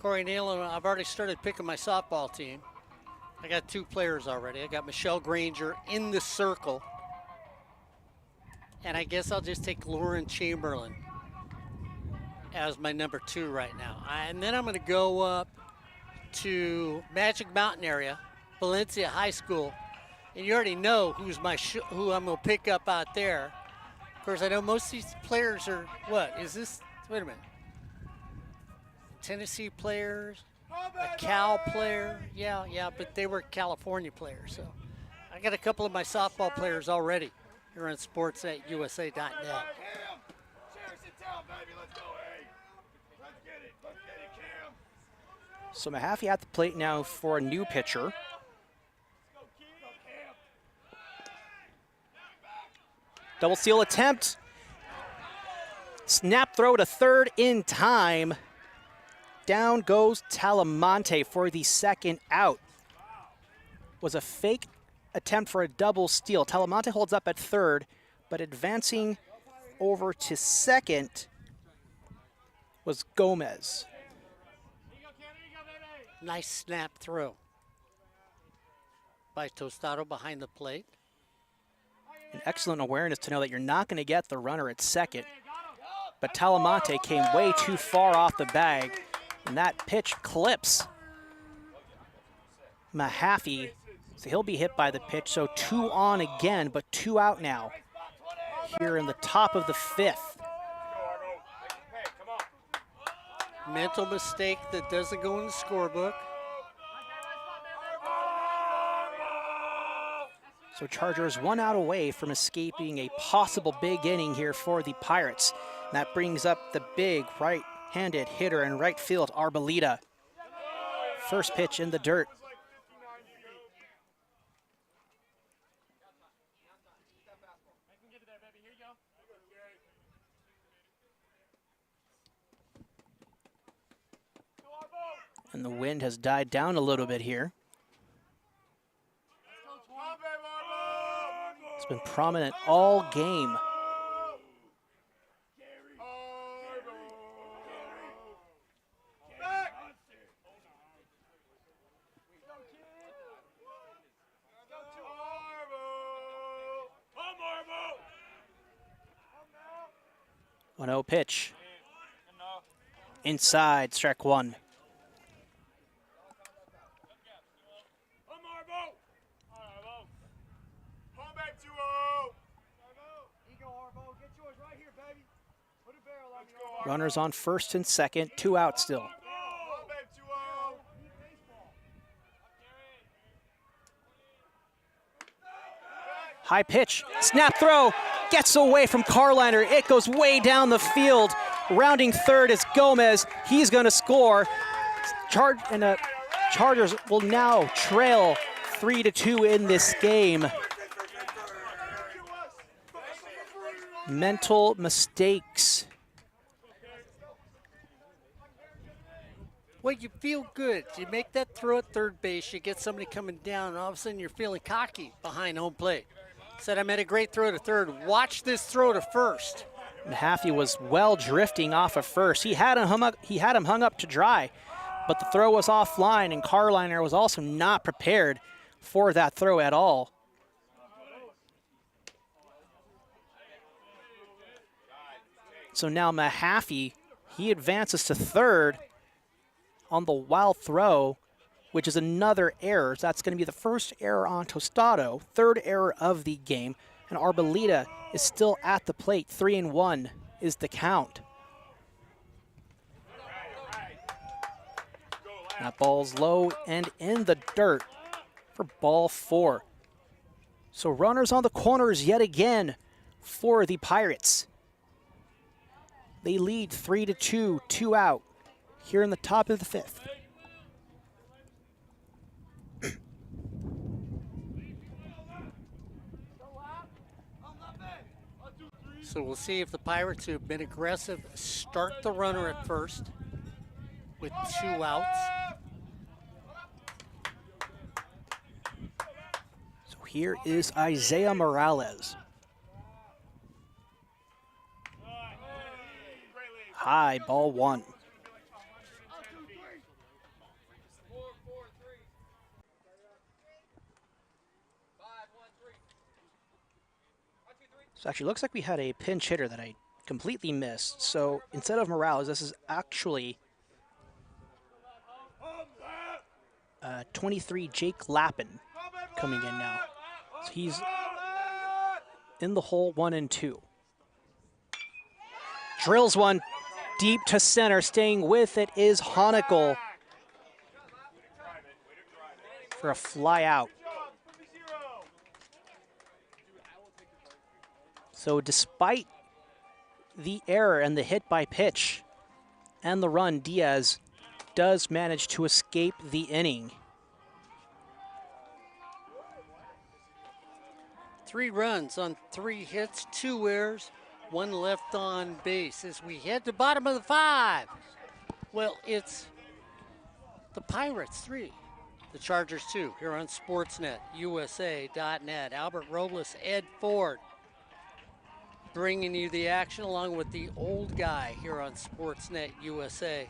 Corey Nealon, I've already started picking my softball team. I got 2 players already. I got Michelle Granger in the circle. And I guess I'll just take Lauren Chamberlain as my number 2 right now. And then I'm going to go up to Magic Mountain area, Valencia High School. And you already know who I'm going to pick up out there. Of course, I know most of these players are, what, is this, wait a minute. Tennessee players, a Cal player, yeah, but they were California players. So I got a couple of my softball players already here on sports@usa.net. So Mahaffey at the plate now for a new pitcher. Double steal attempt. Snap throw to third in time. Down goes Talamonte for the second out. Was a fake attempt for a double steal. Talamonte holds up at third, but advancing over to second was Gomez. Nice snap throw by Tostado behind the plate. An excellent awareness to know that you're not going to get the runner at second. But Talamonte came way too far off the bag, and that pitch clips Mahaffey. So he'll be hit by the pitch, so 2 on again, but 2 out now here in the top of the 5th. Mental mistake that doesn't go in the scorebook. So Chargers 1 out away from escaping a possible big inning here for the Pirates. And that brings up the big right-handed hitter in right field, Arboleda. First pitch in the dirt. And the wind has died down a little bit here. It's been prominent all game. One 0 pitch. Inside, strike 1. Runners on first and second, 2 out still. High pitch, snap throw, gets away from Carliner. It goes way down the field. Rounding third is Gomez. He's going to score. Chargers will now trail 3-2 in this game. Mental mistakes. Well, you feel good. You make that throw at third base, you get somebody coming down, and all of a sudden you're feeling cocky behind home plate. Said I made a great throw to third. Watch this throw to first. Mahaffey was well drifting off of first. He had him hung up to dry, but the throw was offline, and Carliner was also not prepared for that throw at all. So now Mahaffey, he advances to third on the wild throw, which is another error. So that's going to be the first error on Tostado, third error of the game. And Arboleda is still at the plate. 3-1 is the count. That ball's low and in the dirt for ball 4. So runners on the corners yet again for the Pirates. They lead 3-2, 2 out here in the top of the 5th. So we'll see if the Pirates, who have been aggressive, start the runner at first with 2 outs. So here is Isaiah Morales. High, ball 1. So actually, looks like we had a pinch hitter that I completely missed. So instead of Morales, this is actually 23 Jake Lappin coming in now. So he's in the hole 1 and 2. Drills one deep to center. Staying with it is Honickel for a fly out. So despite the error and the hit by pitch and the run, Diaz does manage to escape the inning. 3 runs on 3 hits, 2 errors, 1 left on base as we head to bottom of the 5. Well, it's the Pirates 3, the Chargers 2 here on Sportsnet, USA.net. Albert Robles, Ed Ford bringing you the action along with the old guy here on Sportsnet, USA.net.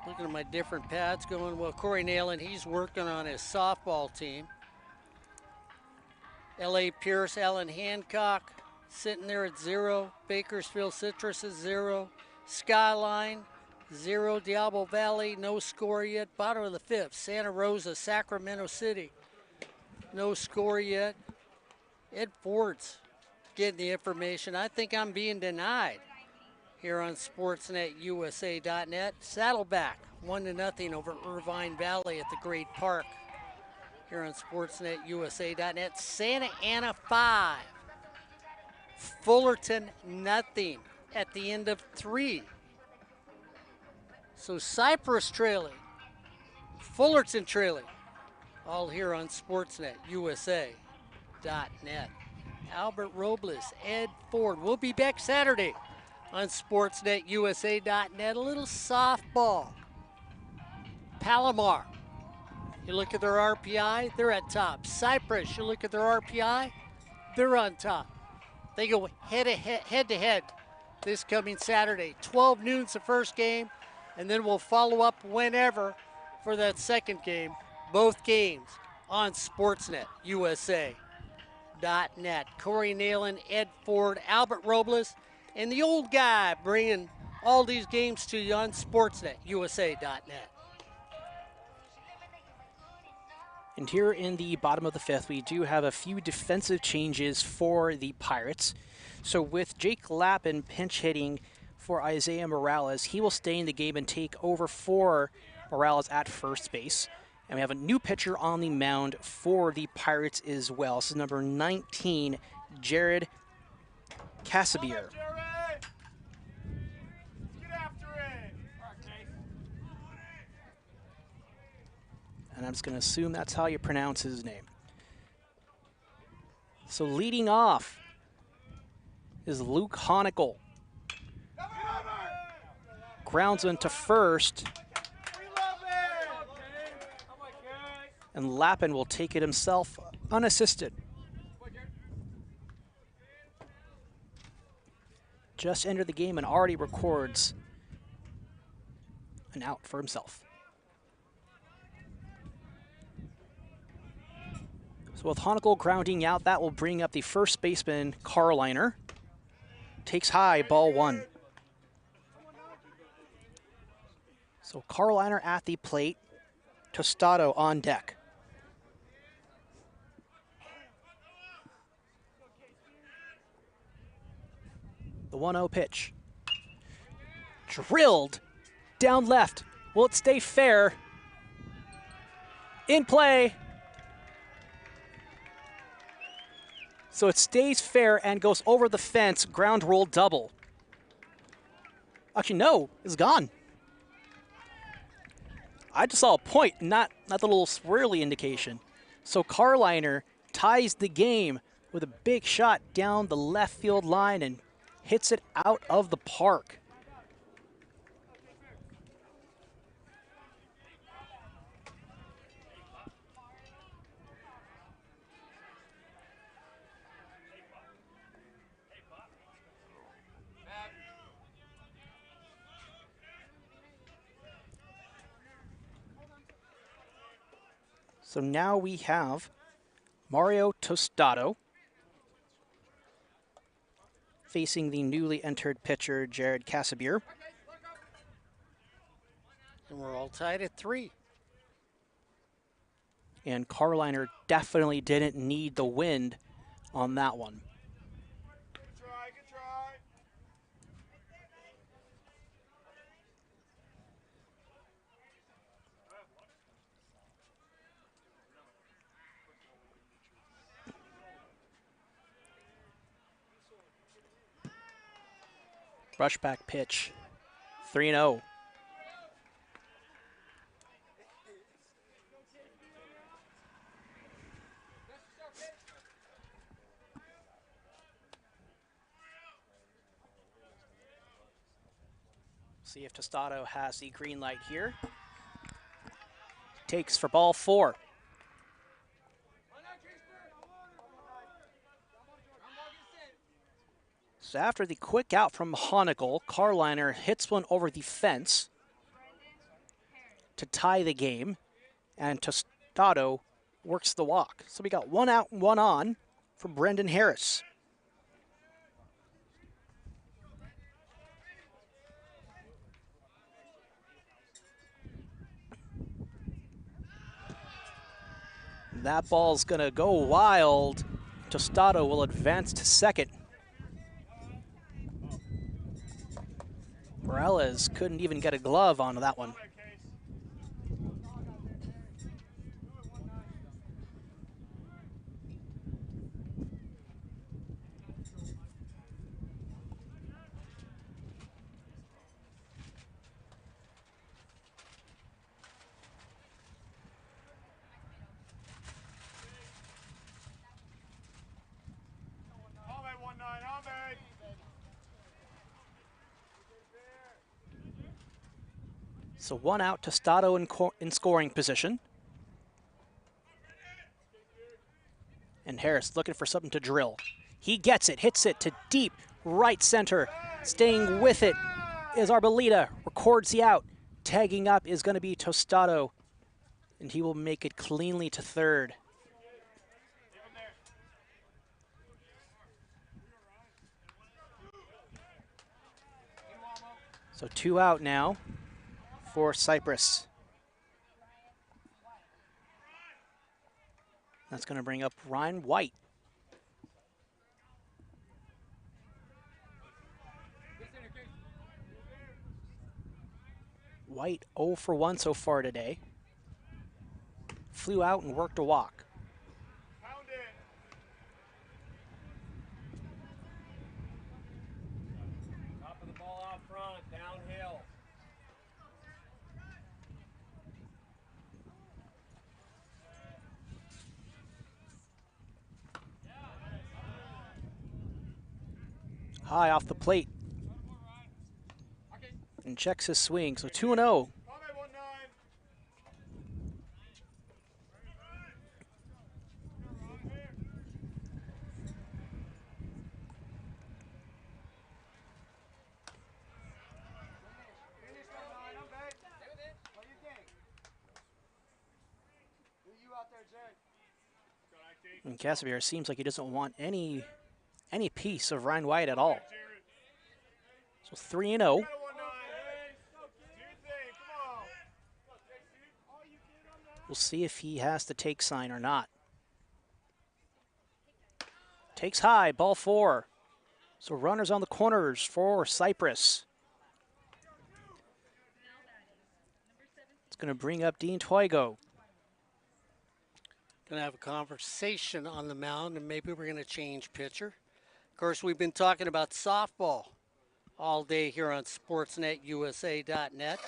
Looking at my different pads going, well, Corey Nalen, he's working on his softball team. L.A. Pierce, Alan Hancock sitting there at 0. Bakersfield Citrus is 0. Skyline, 0. Diablo Valley, no score yet. Bottom of the 5th, Santa Rosa, Sacramento City, no score yet. Ed Ford's getting the information. I think I'm being denied here on SportsNetUSA.net. Saddleback, 1-0 over Irvine Valley at the Great Park here on SportsNetUSA.net. Santa Ana 5, Fullerton nothing at the end of 3. So Cypress trailing, Fullerton trailing, all here on SportsNetUSA.net. Albert Robles, Ed Ford. We'll be back Saturday on SportsNetUSA.net. A little softball. Palomar, you look at their RPI, they're at top. Cypress, you look at their RPI, they're on top. They go head to head this coming Saturday. 12 noon's the first game, and then we'll follow up whenever for that second game. Both games on SportsNetUSA.net. Corey Nalen, Ed Ford, Albert Robles, and the old guy bringing all these games to you on SportsNetUSA.net. And here in the bottom of the 5th, we do have a few defensive changes for the Pirates. So with Jake Lappin pinch hitting for Isaiah Morales, he will stay in the game and take over for Morales at first base. And we have a new pitcher on the mound for the Pirates as well. This is number 19, Jared Casabier. And I'm just going to assume that's how you pronounce his name. So leading off is Luke Honickel. Grounds into first. And Lappin will take it himself unassisted. Just entered the game and already records an out for himself. So with Honickel grounding out, that will bring up the first baseman, Carliner. Takes high, ball 1. So Carliner at the plate, Tostado on deck. The 1-0 pitch. Drilled down left. Will it stay fair? In play. So it stays fair and goes over the fence. Ground roll double. Actually, no, it's gone. I just saw a point, not the little swirly indication. So Carliner ties the game with a big shot down the left field line and hits it out of the park. So now we have Mario Tostado facing the newly entered pitcher, Jared Casabier. And we're all tied at 3. And Carliner definitely didn't need the wind on that one. Good try. Rushback pitch, 3-0. See if Tostado has the green light here. Takes for ball 4. So after the quick out from Honeckle, Carliner hits one over the fence to tie the game, and Tostado works the walk. So we got 1 out and 1 on for Brendan Harris. That ball's gonna go wild. Tostado will advance to second. Morales couldn't even get a glove onto that one. So 1 out, Tostado in scoring position. And Harris looking for something to drill. He gets it, hits it to deep right center. Staying with it is Arboleda, records the out. Tagging up is going to be Tostado, and he will make it cleanly to third. So 2 out now for Cypress. That's going to bring up Ryan White. White 0 for 1 so far today. Flew out and worked a walk. Top of the ball out front, downhill. High off the plate. And checks his swing, so 2-0. And Casabier seems like he doesn't want any piece of Ryan White at all. So 3-0. We'll see if he has the take sign or not. Takes high, ball 4. So runners on the corners for Cypress. It's going to bring up Dean Twygo. Going to have a conversation on the mound, and maybe we're going to change pitcher. Of course, we've been talking about softball all day here on SportsNetUSA.net.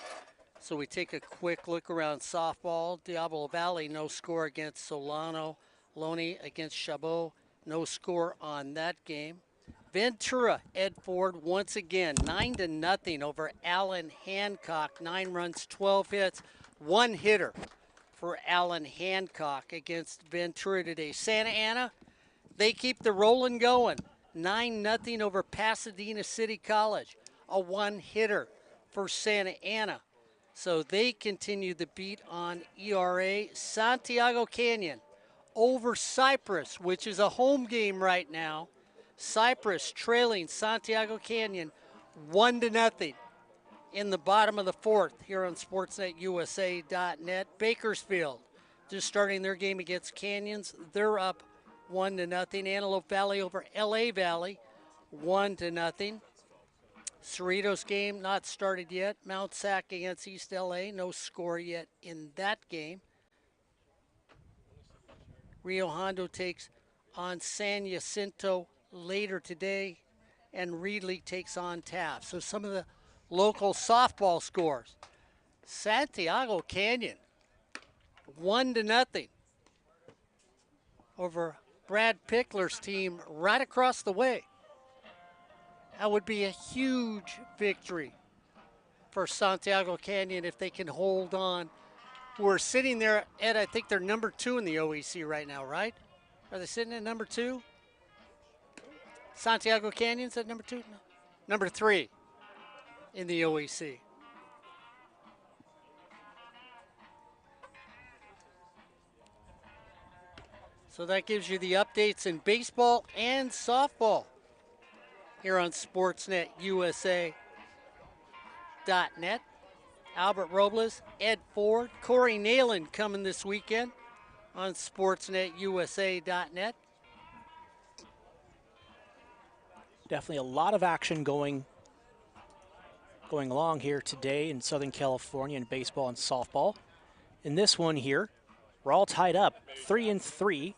So we take a quick look around softball. Diablo Valley, no score against Solano. Maloney against Chabot, no score on that game. Ventura, Ed Ford, once again, 9-0 over Allen Hancock. 9 runs, 12 hits, 1 hitter for Allen Hancock against Ventura today. Santa Ana, they keep the rolling going. 9-0 over Pasadena City College. A 1-hitter for Santa Ana. So they continue the beat on ERA. Santiago Canyon, over Cypress, which is a home game right now. Cypress trailing Santiago Canyon 1-0 in the bottom of the fourth here on SportsNetUSA.net. Bakersfield just starting their game against Canyons. They're up 1-0. Antelope Valley over LA Valley 1-0. Cerritos game not started yet. Mount Sac against East LA, no score yet in that game. Rio Hondo takes on San Jacinto later today, and Reedley takes on Taft. So some of the local softball scores. Santiago Canyon 1-0 over Brad Pickler's team right across the way. That would be a huge victory for Santiago Canyon if they can hold on. We're sitting there at, I think they're number 2 in the OEC right now, right? Are they sitting at number 2? Santiago Canyon's at number 2? No. Number 3 in the OEC. So that gives you the updates in baseball and softball here on SportsNetUSA.net. Albert Robles, Ed Ford, Corey Nayland coming this weekend on SportsNetUSA.net. Definitely a lot of action going along here today in Southern California in baseball and softball. In this one here, we're all tied up 3-3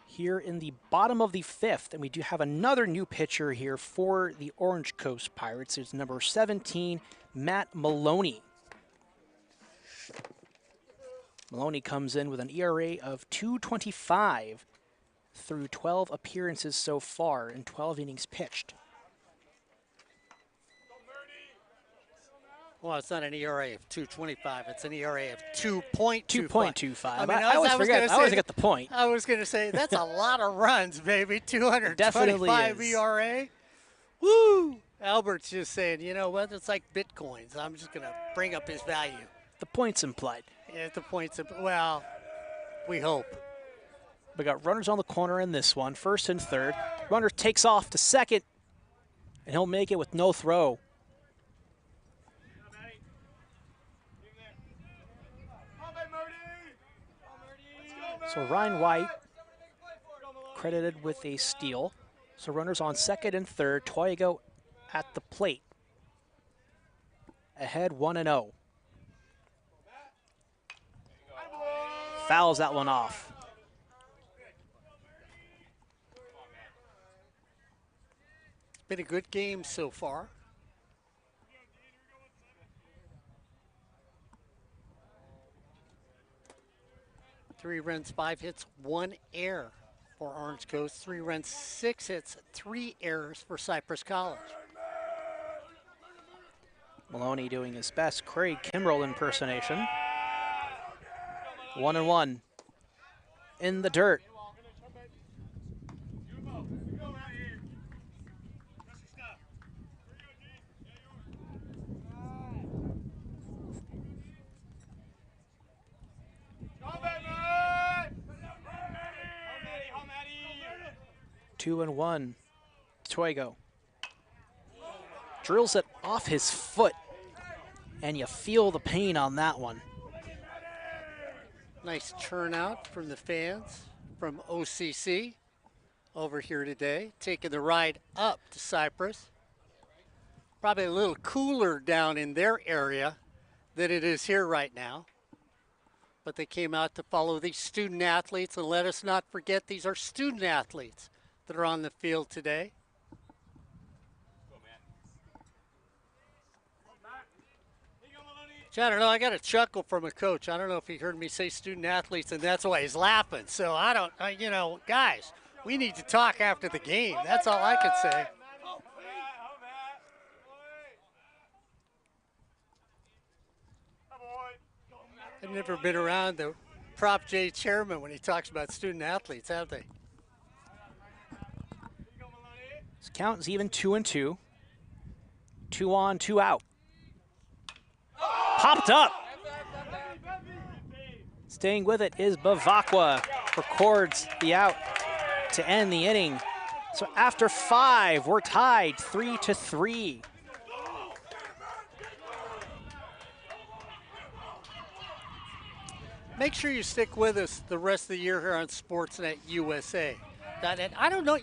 here in the bottom of the fifth, and we do have another new pitcher here for the Orange Coast Pirates. It's number 17, Matt Maloney. Maloney comes in with an ERA of 2.25 through 12 appearances so far in 12 innings pitched. Well, it's not an ERA of 2.25. It's an ERA of 2.25. 2.25. I mean, I always forget. I always get the point. I was going to say, that's a lot of runs, baby. 225 ERA. Woo! Albert's just saying, you know what? It's like Bitcoins. I'm just going to bring up his value. The points implied. Yeah, the points, well, we hope. We got runners on the corner in this one, first and third. Runner takes off to second, and he'll make it with no throw. So Ryan White credited with a steal. So runners on second and third. Toygo at the plate. Ahead 1-0. Fouls that one off. It's been a good game so far. Three runs, 5 hits, 1 error for Orange Coast. 3 runs, 6 hits, 3 errors for Cypress College. Maloney doing his best Craig Kimbrell impersonation. 1-1 in the dirt. Two and one. Toygo drills it off his foot, and you feel the pain on that one. Nice turnout from the fans from OCC over here today, taking the ride up to Cypress. Probably a little cooler down in their area than it is here right now. But they came out to follow these student athletes, and let us not forget these are student athletes that are on the field today. I don't know, I got a chuckle from a coach. I don't know if he heard me say student athletes, and that's why he's laughing. So I don't, you know, guys, we need to talk after the game. That's all I could say. I've never been around the Prop J chairman when he talks about student athletes, have they? This count is even 2-2. 2 on, 2 out. Popped up. Staying with it is Bavacqua. records the out to end the inning. So after 5, we're tied 3-3. Make sure you stick with us the rest of the year here on Sportsnet USA. I don't know,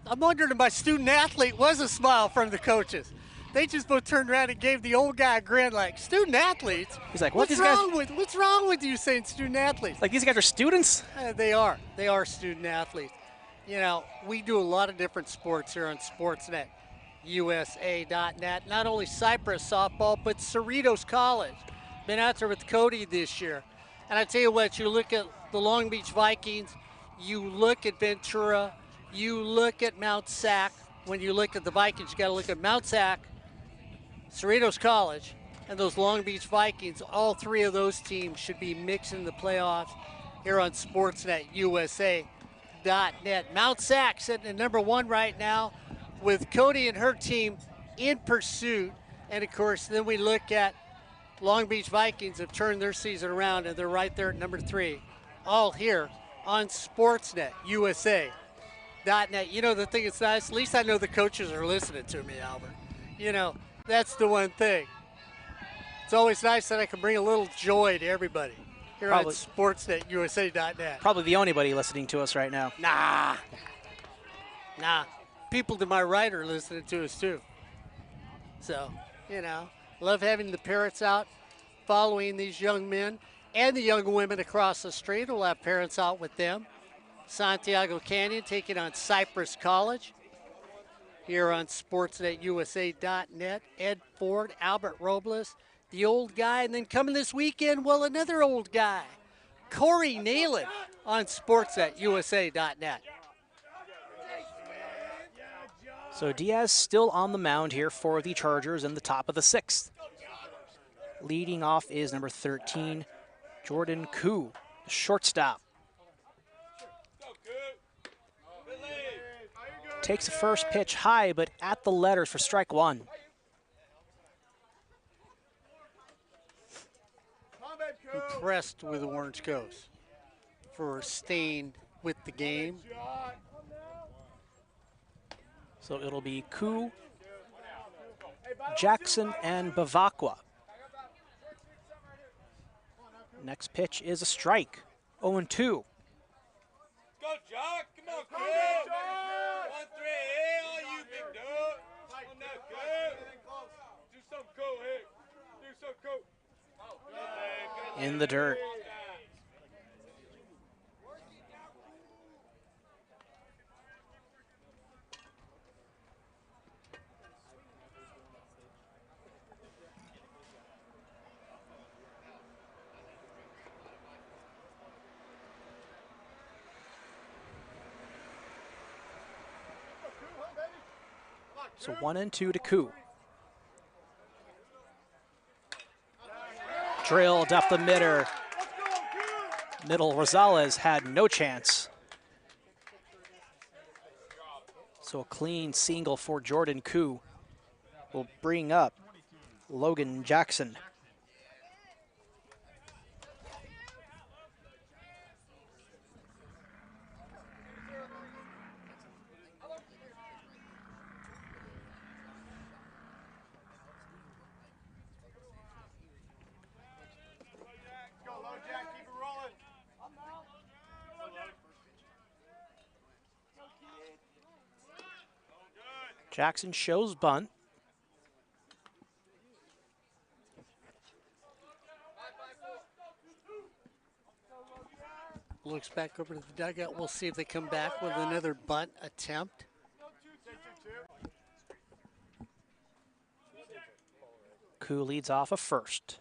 I'm wondering if my student athlete was a smile from the coaches. They just both turned around and gave the old guy a grin like, student athletes? He's like, what's wrong with you saying student athletes? Like, these guys are students? They are. They are student athletes. We do a lot of different sports here on Sportsnet USA.net. Not only Cypress softball, but Cerritos College. Been out there with Cody this year. And I tell you what, you look at the Long Beach Vikings, you look at Ventura, you look at Mount Sac. When you look at the Vikings, you got to look at Mount Sac, Cerritos College, and those Long Beach Vikings. All three of those teams should be mixing the playoffs here on Sportsnet USA.net. Mount Sac sitting at number 1 right now with Cody and her team in pursuit. And, of course, then we look at Long Beach Vikings have turned their season around, and they're right there at number 3, all here on Sportsnet USA.net. The thing that's nice, at least I know the coaches are listening to me, Albert. That's the one thing. It's always nice that I can bring a little joy to everybody here on Sportsnet USA.net. Probably the only body listening to us right now. Nah. People to my right are listening to us too. So, love having the parents out following these young men and the young women across the street. We'll have parents out with them. Santiago Canyon taking on Cypress College here on SportsNetUSA.net. Ed Ford, Albert Robles, the old guy. And then coming this weekend, another old guy, Corey Nayland on SportsNetUSA.net. So Diaz still on the mound here for the Chargers in the top of the 6th. Leading off is number 13, Jordan Koo, the shortstop. Takes the first pitch high, but at the letters for strike 1. Impressed with the Orange Coast for staying with the game. So it'll be Koo, Jackson, and Bavacqua. Next pitch is a strike. 0-2. Go, Jock. Come on, kid. 1-3. All you big dog. On that good. Do something cool here. Do something cool. In the dirt. So 1-2 to Koo. Drilled up the middle. Rosales had no chance. So a clean single for Jordan Koo will bring up Logan Jackson. Jackson shows bunt. Looks back over to the dugout. We'll see if they come back with another bunt attempt. Koo leads off a first.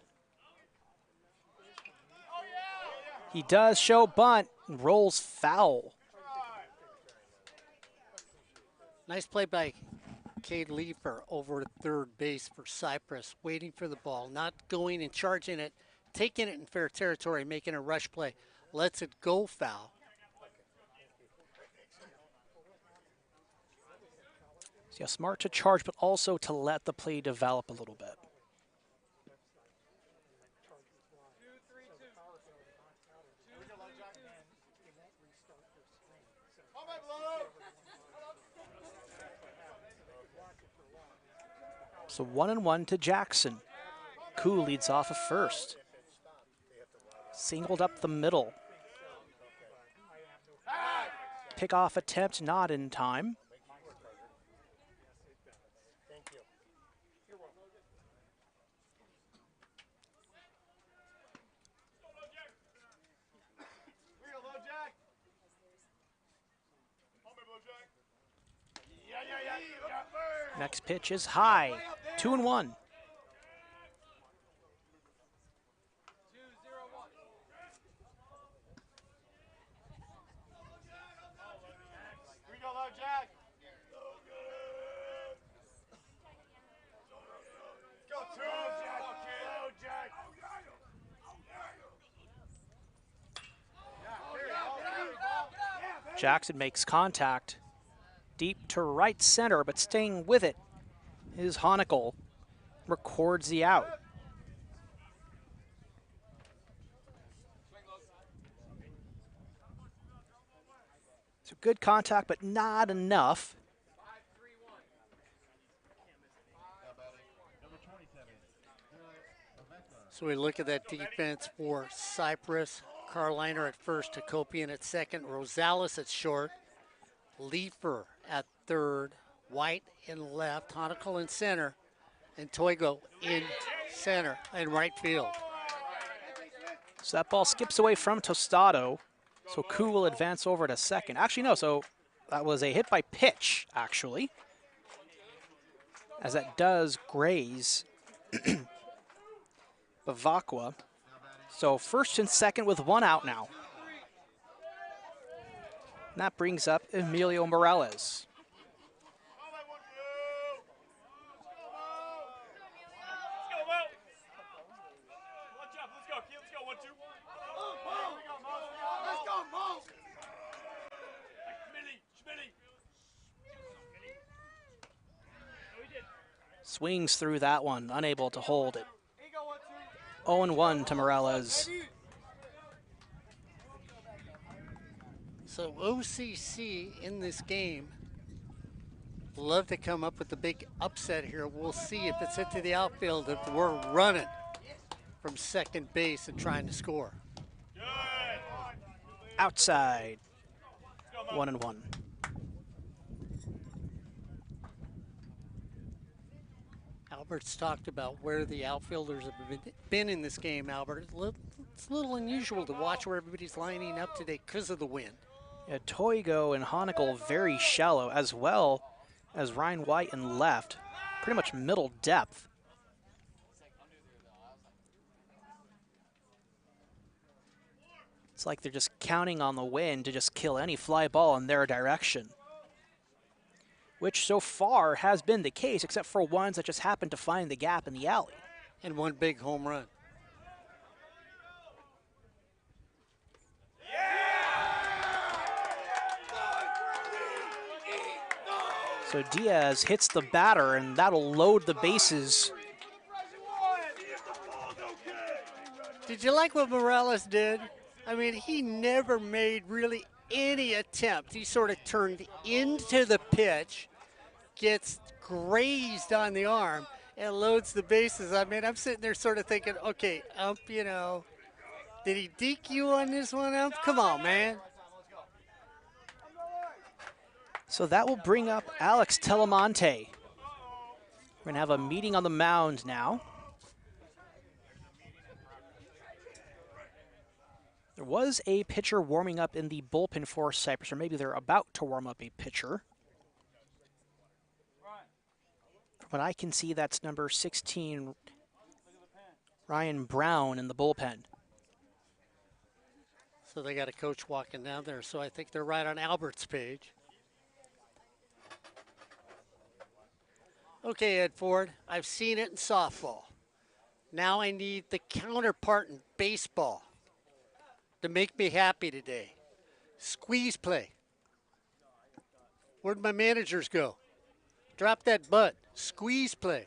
He does show bunt, rolls foul. Nice play by Cade Leeper over at third base for Cypress, waiting for the ball, not going and charging it, taking it in fair territory, making a rush play, lets it go foul. So yeah, smart to charge, but also to let the play develop a little bit. So 1-1 to Jackson. Koo leads off at first. Singled up the middle. Pickoff attempt not in time. Next pitch is high. 2-1. Jackson makes contact. Deep to right center, but staying with it is Honickel. Records the out. So good contact, but not enough. So we look at that defense for Cypress. Carliner at first, Hakopian at second, Rosales at short, Leifer at third, White in left, Honickel in center, and Toigo in center and right field. So that ball skips away from Tostado. So Koo will advance over to second. Actually, no, so that was a hit by pitch, actually. As that does graze Bavacqua. So first and second with one out now. And that brings up Emilio Morales. Swings through that one, unable to hold it. 0-1 to Morales. So OCC in this game love to come up with the big upset here. We'll see if it's into the outfield, if we're running from second base and trying to score. Outside. 1-1. Albert's talked about where the outfielders have been in this game, Albert. It's a little unusual to watch where everybody's lining up today because of the wind. Yeah, Toigo and Honickel very shallow, as well as Ryan White in left. Pretty much middle depth. It's like they're just counting on the wind to just kill any fly ball in their direction. Which so far has been the case, except for ones that just happen to find the gap in the alley. And one big home run. So Diaz hits the batter, and that'll load the bases. Did you like what Morales did? I mean, he never made really any attempt. He sort of turned into the pitch, gets grazed on the arm, and loads the bases. I mean, I'm sitting there sort of thinking, okay, you know, did he deke you on this one, Ump? Come on, man. So that will bring up Alex Telemonte. We're going to have a meeting on the mound now. There was a pitcher warming up in the bullpen for Cypress, or maybe they're about to warm up a pitcher. From what I can see, that's number 16, Ryan Brown, in the bullpen. So they got a coach walking down there, so I think they're right on Albert's page. Okay, Ed Ford, I've seen it in softball. Now I need the counterpart in baseball to make me happy today. Squeeze play. Where'd my managers go? Drop that butt. Squeeze play.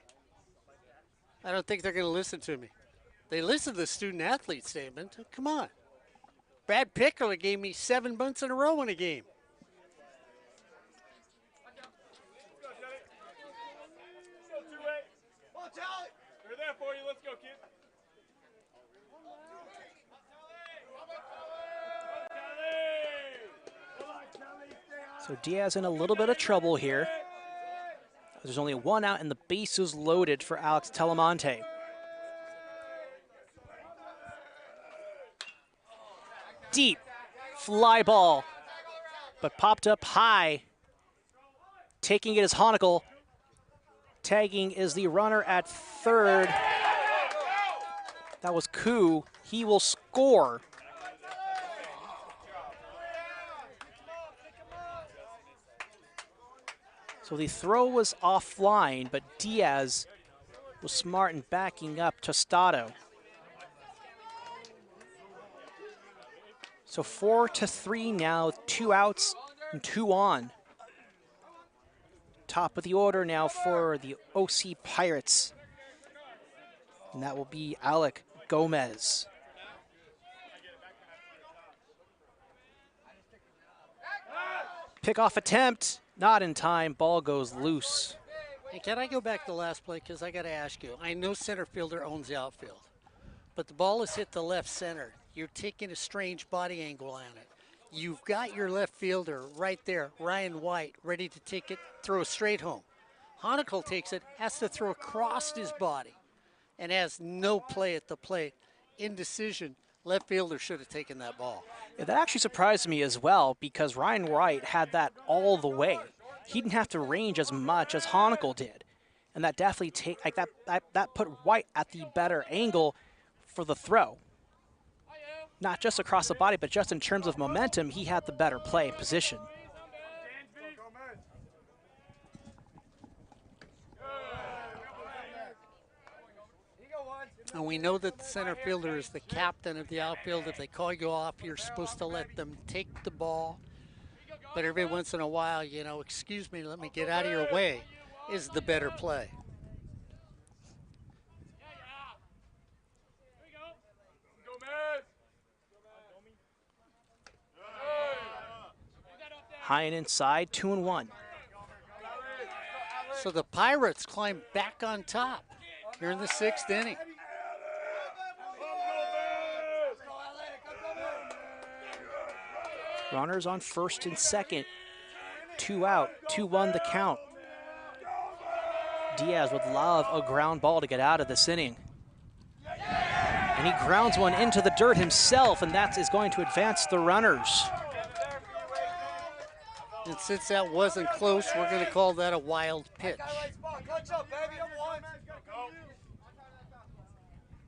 I don't think they're going to listen to me. They listen to the student-athlete statement. Come on. Brad Pickler gave me 7 months in a row in a game. that for you. Let's go, kid. So Diaz in a little bit of trouble here. There's only one out and the bases loaded for Alex Telemonte. Deep fly ball, but popped up high. Taking it is Honickel. Tagging is the runner at third. That was Koo. He will score. So the throw was offline, but Diaz was smart in backing up Tostado. So 4-3 now, 2 outs and 2 on. Top of the order now for the OC Pirates. And that will be Alec Gomez. Pickoff attempt, not in time, ball goes loose. Hey, can I go back to the last play? Because I got to ask you. I know center fielder owns the outfield, but the ball has hit the left center. You're taking a strange body angle on it. You've got your left fielder right there, Ryan White, ready to take it, throw straight home. Honickel takes it, has to throw across his body, and has no play at the plate. Indecision. Left fielder should have taken that ball. Yeah, that actually surprised me as well because Ryan White had that all the way. He didn't have to range as much as Honickel did, and that definitely that put White at the better angle for the throw. Not just across the body, but just in terms of momentum, he had the better play position. And we know that the center fielder is the captain of the outfield. If they call you off, you're supposed to let them take the ball. But every once in a while, you know, excuse me, let me get out of your way, is the better play. High and inside, 2-1. So the Pirates climb back on top here in the 6th inning. Runners on first and second. 2 out, 2-1 the count. Diaz would love a ground ball to get out of this inning. And he grounds one into the dirt himself, and that is going to advance the runners. And since that wasn't close, we're going to call that a wild pitch.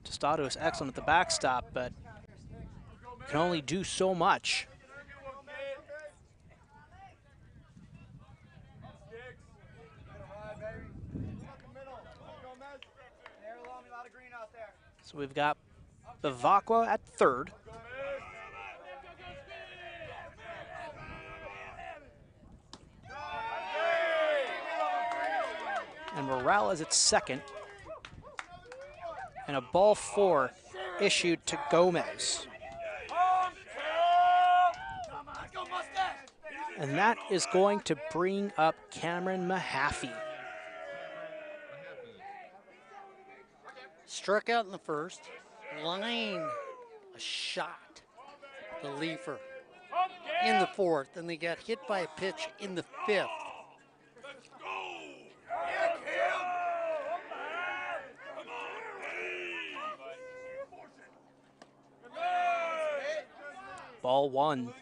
Tostado is excellent at the backstop, but can only do so much. So we've got Bavacqua at third. And Morales at second. And a ball 4 issued to Gomez. And that is going to bring up Cameron Mahaffey. Struck out in the first, line a shot, the leafer in the 4th, and they got hit by a pitch in the 5th. Ball 1.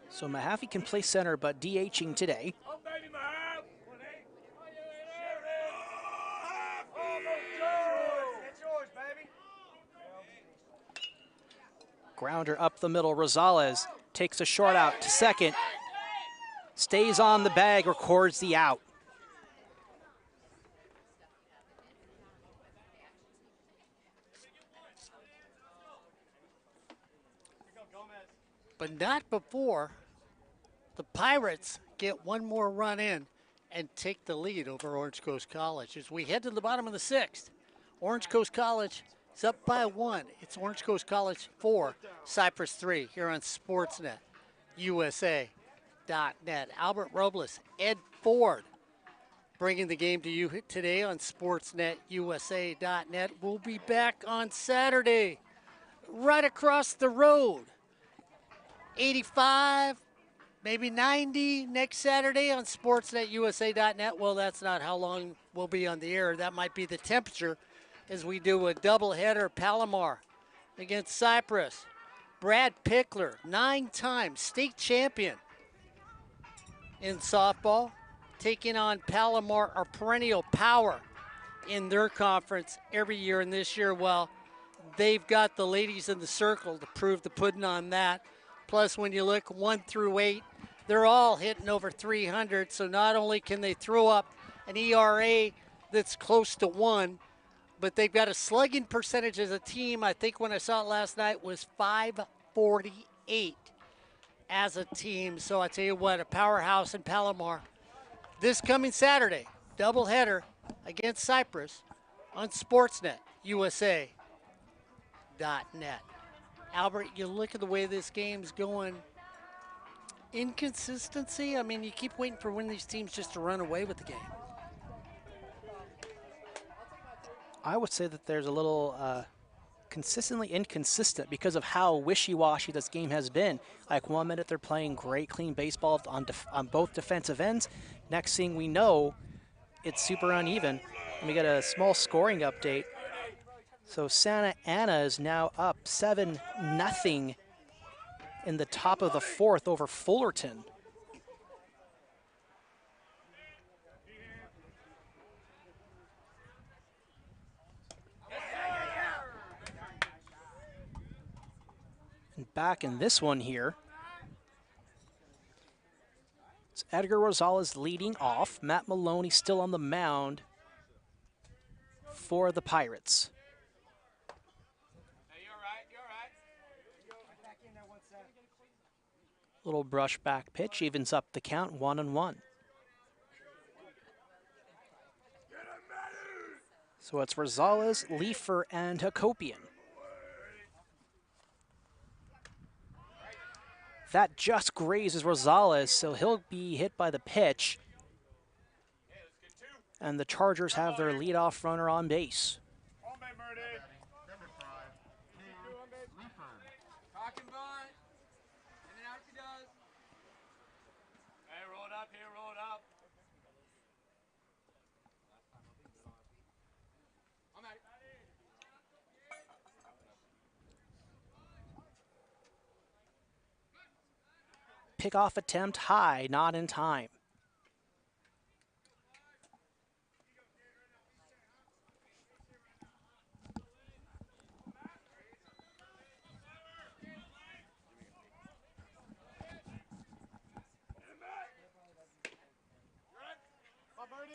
So Mahaffey can play center, but DHing today. Grounder up the middle. Rosales takes a short out to second. Stays on the bag, records the out. But not before the Pirates get one more run in and take the lead over Orange Coast College. As we head to the bottom of the 6th, Orange Coast College is up by 1. It's Orange Coast College 4, Cypress 3 here on Sportsnet USA. Albert Robles, Ed Ford, bringing the game to you today on SportsNetUSA.net. We'll be back on Saturday, right across the road. 85, maybe 90 next Saturday on SportsNetUSA.net. Well, that's not how long we'll be on the air. That might be the temperature as we do a doubleheader. Palomar against Cypress. Brad Pickler, 9-time state champion in softball, taking on Palomar, our perennial power in their conference every year. And this year, well, they've got the ladies in the circle to prove the pudding on that. Plus, when you look 1 through 8, they're all hitting over 300. So not only can they throw up an ERA that's close to 1, but they've got a slugging percentage as a team. I think when I saw it last night was .548 as a team. So I tell you what, a powerhouse in Palomar. This coming Saturday, doubleheader against Cypress on SportsNetUSA.net. Albert, you look at the way this game's going. Inconsistency, I mean, you keep waiting for one of these teams just to run away with the game. I would say that there's a little consistently inconsistent because of how wishy-washy this game has been. Like 1 minute they're playing great, clean baseball on both defensive ends. Next thing we know, it's super uneven. And we got a small scoring update. So Santa Ana is now up 7-0 in the top of the 4th over Fullerton. And back in this one here, it's Edgar Rosales leading off. Matt Maloney still on the mound for the Pirates. Little brush back pitch evens up the count, 1-1. So it's Rosales, Leifer, and Hakopian. That just grazes Rosales, so he'll be hit by the pitch. And the Chargers have their leadoff runner on base. Pickoff attempt high, not in time.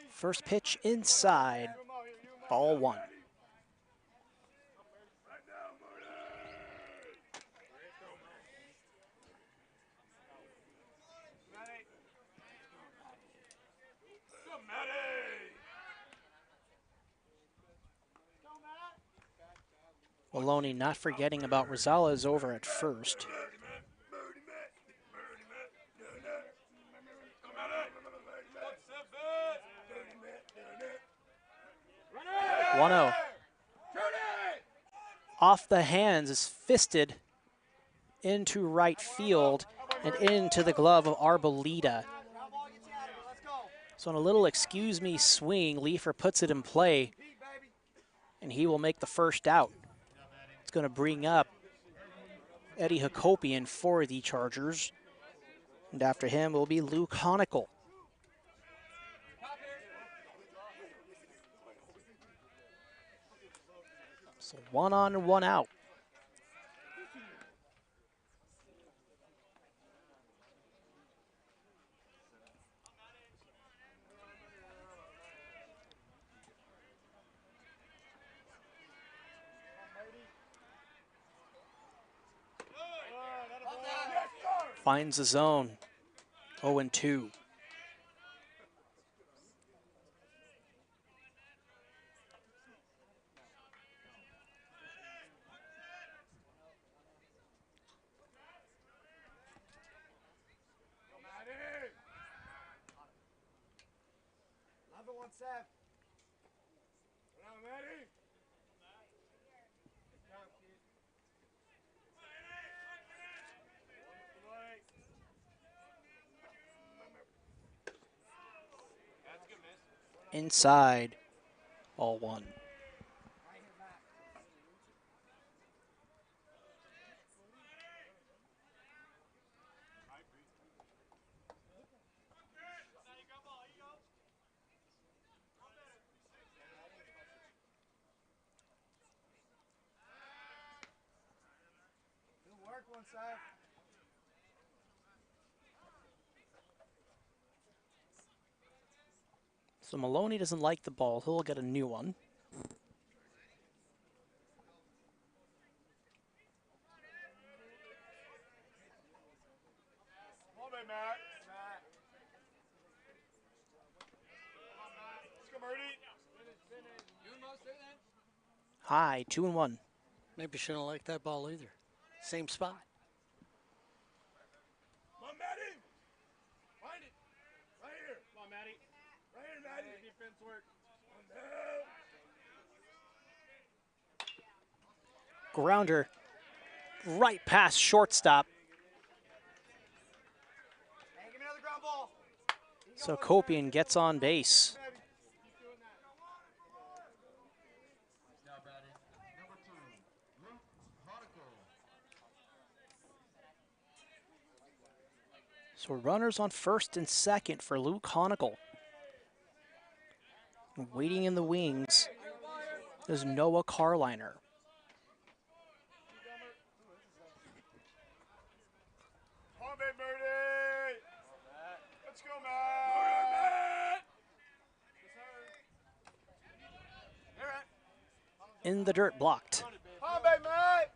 First pitch inside, ball 1. Maloney not forgetting about Rosales over at first. 1-0. Off the hands is fisted into right field and into the glove of Arboleda. So on a little excuse me swing, Leifer puts it in play, and he will make the first out. It's going to bring up Eddie Hakopian for the Chargers. And after him will be Luke Honicle. So 1 on and 1 out. Finds the zone, 0-2. Inside, ball one. So Maloney doesn't like the ball. He'll get a new one. High, 2-1. Maybe shouldn't like that ball either. Same spot. Come on, Maddie. Find it. Right here. Come on, Maddie. Right here, Maddie. Defense work. Grounder right past shortstop. Hey, give me another ground ball. So Copian gets on base. So runners on first and second for Luke Honicle. Waiting in the wings is Noah Carliner. Come on, babe, Murdy. Let's go, Matt. In the dirt, blocked. Come on, babe, Matt.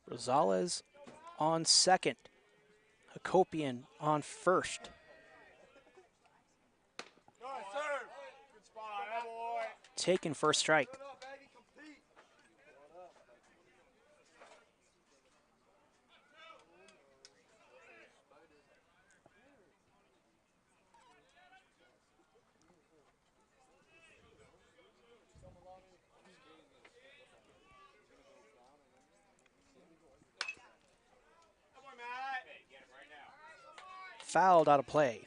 Rosales on second. Hakopian on first. Go ahead, serve. Good spot, boy. Taken for a strike. Fouled out of play.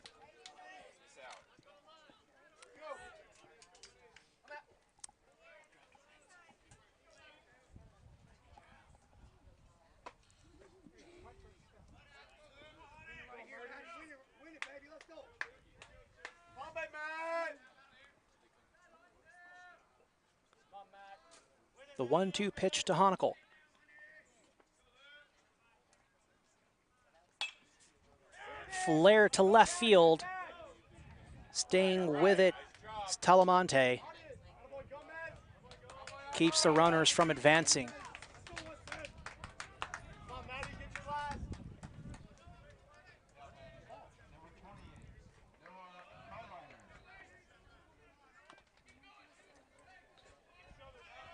The 1-2 pitch to Honicle. Flare to left field. Staying with it is Talamonte. Keeps the runners from advancing.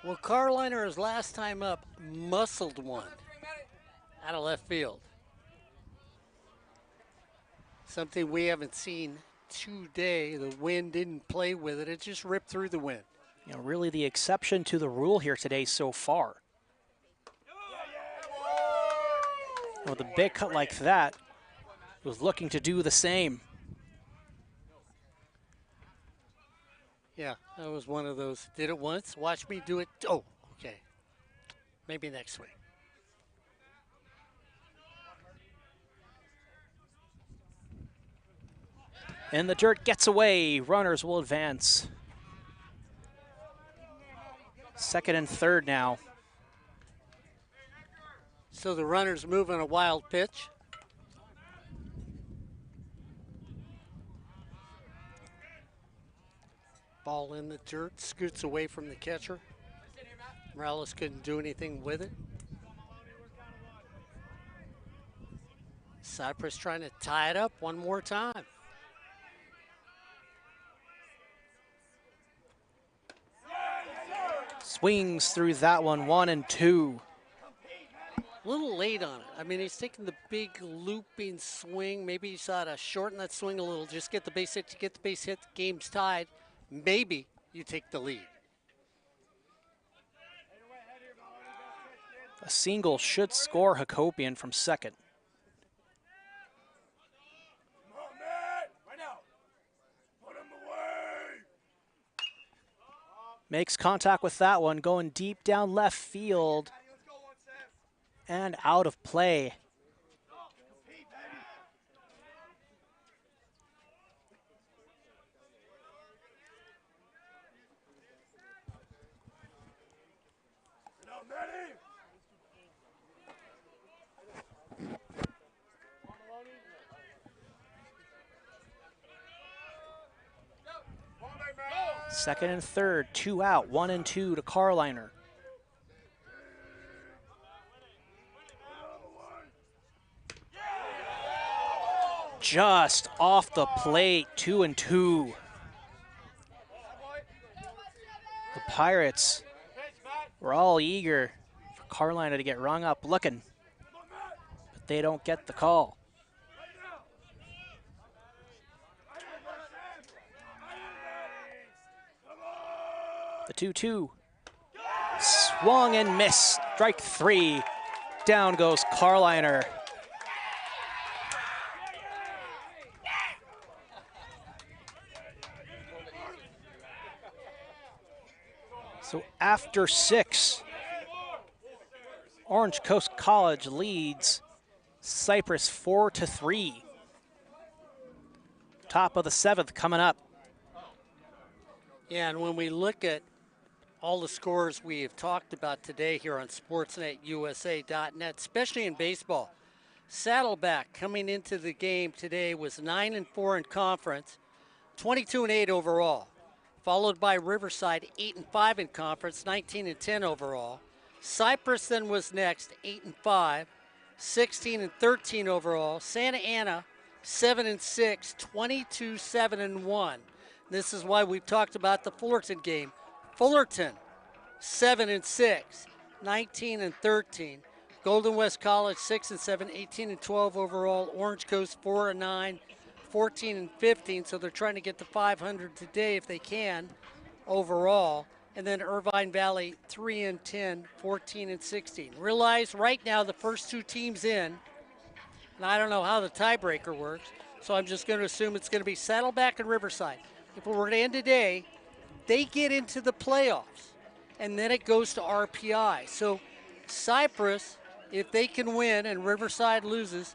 Well, Carliner, his last time up, muscled one out of left field. Something we haven't seen today. The wind didn't play with it. It just ripped through the wind. You know, really the exception to the rule here today so far. With a big cut like that, was looking to do the same. Yeah, that was one of those. Did it once, watch me do it. Oh, okay. Maybe next week. And the dirt gets away. Runners will advance. Second and third now. So the runners move on a wild pitch. Ball in the dirt, scoots away from the catcher. Morales couldn't do anything with it. Cypress trying to tie it up one more time. Swings through that one, 1-2. A little late on it. I mean, he's taking the big looping swing. Maybe he's ought to shorten that swing a little. Just get the base hit. You get the base hit, the game's tied. Maybe you take the lead. A single should score Hakopian from second. Come on, man. Right now. Put him away. Makes contact with that one, going deep down left field Let's go, 1 Sam. and out of play. Compete, baby. Get out, Manny. Second and third, 2 out, 1 and 2 to Carliner. Just off the plate, 2 and 2. The Pirates were all eager for Carliner to get rung up looking, but they don't get the call. The 2-2. Swung and missed. Strike 3. Down goes Carliner. So after 6, Orange Coast College leads Cypress 4-3. Top of the 7th coming up. Yeah, and when we look at all the scores we have talked about today here on SportsNetUSA.net, especially in baseball, Saddleback coming into the game today was 9-4 in conference, 22-8 overall, followed by Riverside 8-5 in conference, 19-10 overall. Cypress then was next, 8-5, 16-13 overall. Santa Ana 7-6, 22-7-1. This is why we've talked about the Fullerton game. Fullerton, 7-6, 19-13. Golden West College, 6-7, 18-12 overall. Orange Coast, 4-9, 14-15. So they're trying to get to 500 today if they can overall. And then Irvine Valley, 3-10, 14-16. Realize right now the first 2 teams in, and I don't know how the tiebreaker works, so I'm just going to assume it's going to be Saddleback and Riverside. If it were to end today, they get into the playoffs, and then it goes to RPI. So Cypress, if they can win and Riverside loses,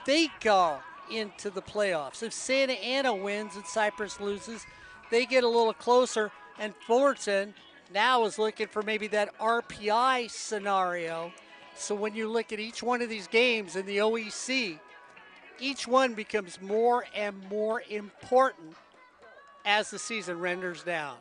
they go into the playoffs. If Santa Ana wins and Cypress loses, they get a little closer, and Fullerton now is looking for maybe that RPI scenario. So when you look at each one of these games in the OEC, each one becomes more and more important as the season renders down.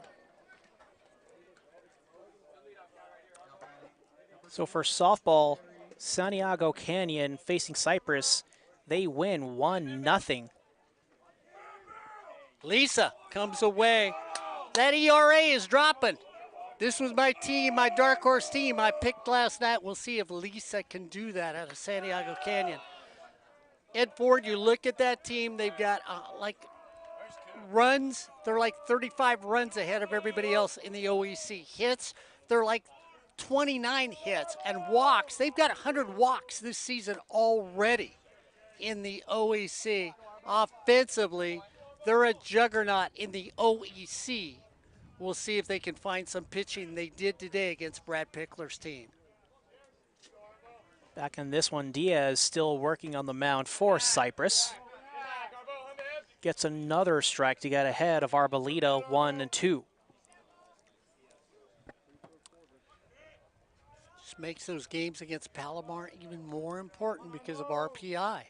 So for softball, Santiago Canyon facing Cypress, they win 1-0. Lisa comes away. That ERA is dropping. This was my team, my dark horse team I picked last night. We'll see if Lisa can do that out of Santiago Canyon. Ed Ford, you look at that team, they've got runs, they're like 35 runs ahead of everybody else in the OEC. Hits, they're like 29 hits. And walks, they've got 100 walks this season already in the OEC. Offensively, they're a juggernaut in the OEC. We'll see if they can find some pitching they did today against Brad Pickler's team. Back in this one, Diaz still working on the mound for Cypress. Gets another strike to get ahead of Arboleda, 1-2. Just makes those games against Palomar even more important because of RPI.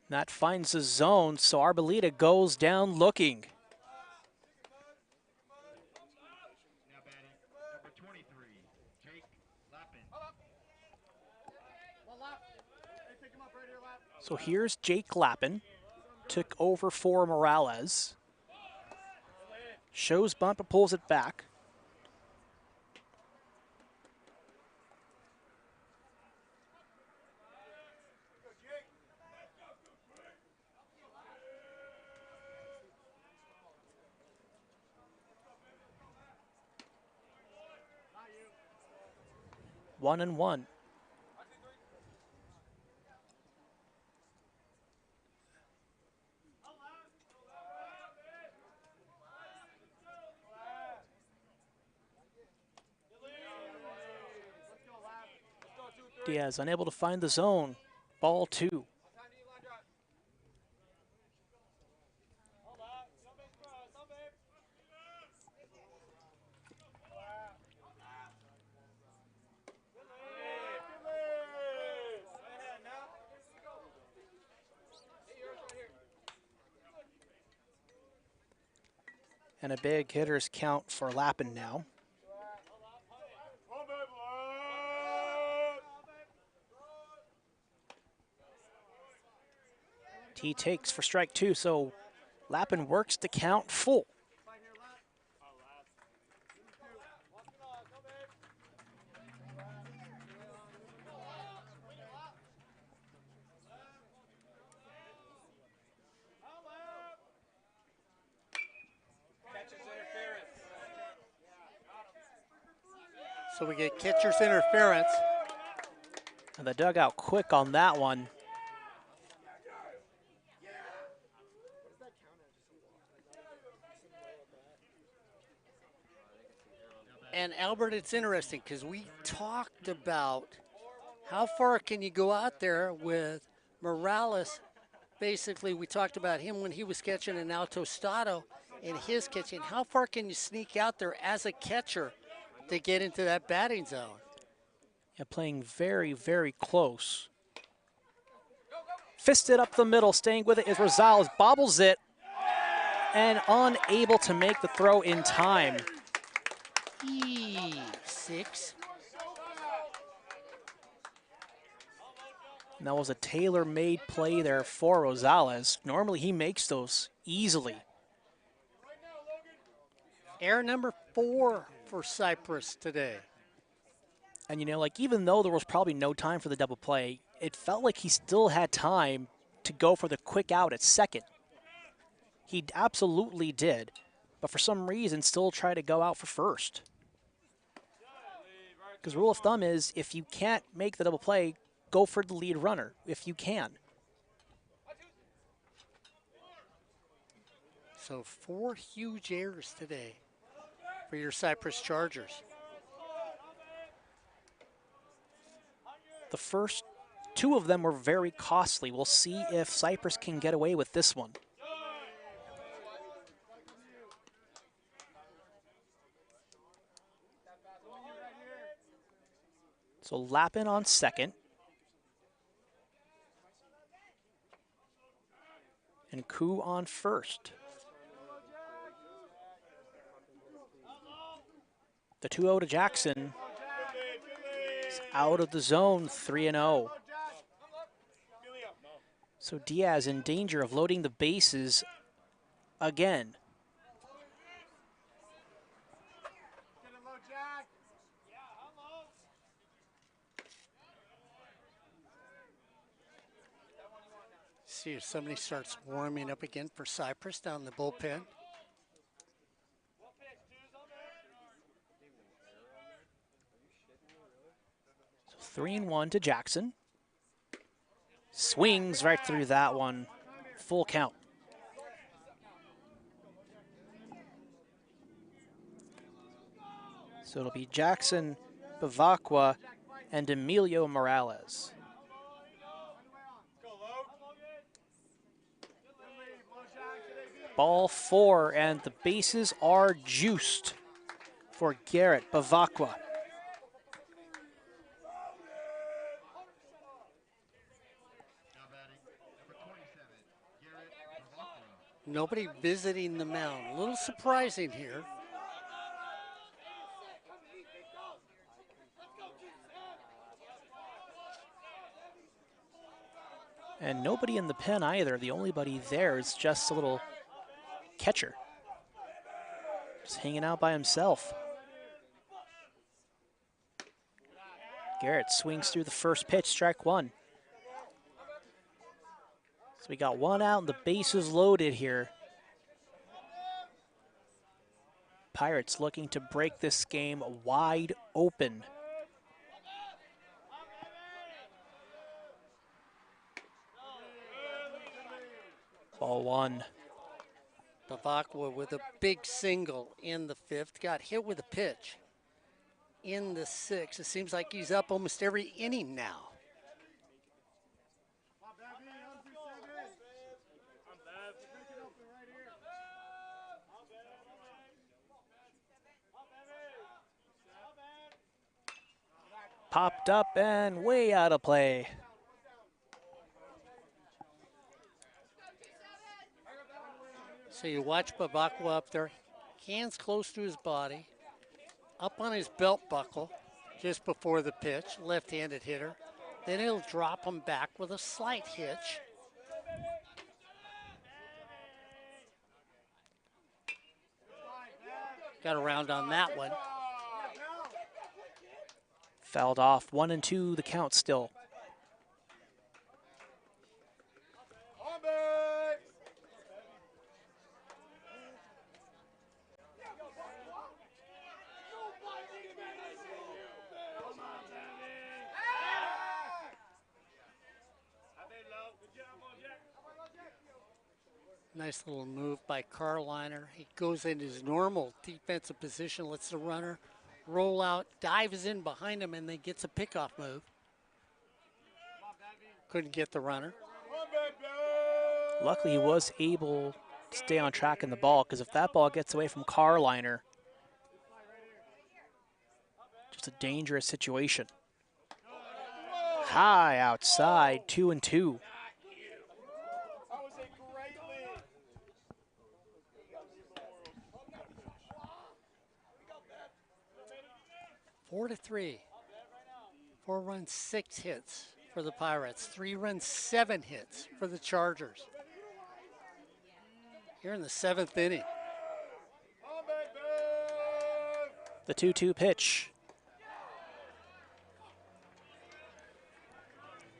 That finds the zone, so Arboleda goes down looking. So here's Jake Lappin, took over for Morales. Shows bunt but pulls it back. One and one. Diaz unable to find the zone. Ball two. And a big hitter's count for Lappin now. He takes for strike two, so Lappin works the count full. So we get catcher's interference. And the dugout quick on that one. And Albert, it's interesting because we talked about how far can you go out there with Morales. Basically, we talked about him when he was catching an Al Tostado in his catching. How far can you sneak out there as a catcher to get into that batting zone? Yeah, playing very, very close. Fisted up the middle, staying with it is Rosales, bobbles it, and unable to make the throw in time. Six. And that was a tailor-made play there for Rosales. Normally he makes those easily. Error number 4 for Cypress today. And you know, like even though there was probably no time for the double play, it felt like he still had time to go for the quick out at second. He absolutely did, but for some reason still tried to go out for first. Because rule of thumb is if you can't make the double play, go for the lead runner if you can. So 4 huge errors today for your Cypress Chargers. The first 2 of them were very costly. We'll see if Cypress can get away with this one. So Lappin on second. And Koo on first. The 2-0 to Jackson. It's out of the zone, 3-0. So Diaz in danger of loading the bases again. See if somebody starts warming up again for Cypress down in the bullpen. So 3-1 to Jackson. Swings right through that one. Full count. So it'll be Jackson, Bavacqua, and Emilio Morales. Ball 4, and the bases are juiced for Garrett Bavacqua. Nobody visiting the mound. A little surprising here. And nobody in the pen either. The only buddy there is just a little catcher. Just hanging out by himself. Garrett swings through the first pitch, strike one. So we got one out and the bases loaded here. Pirates looking to break this game wide open. Ball one. Bavacqua with a big single in the fifth, got hit with a pitch in the sixth. It seems like he's up almost every inning now. Popped up and way out of play. So you watch Bavacqua up there, hands close to his body, up on his belt buckle just before the pitch, left-handed hitter. Then he'll drop him back with a slight hitch. Got around on that one. Fouled off, 1-2 the count still. Nice little move by Carliner. He goes in his normal defensive position, lets the runner roll out, dives in behind him, and then gets a pickoff move. Couldn't get the runner. Luckily, he was able to stay on track in the ball, because if that ball gets away from Carliner, just a dangerous situation. High outside, 2-2. 4-3. 4 runs, 6 hits for the Pirates. 3 runs, 7 hits for the Chargers. Here in the 7th inning. The 2-2 pitch.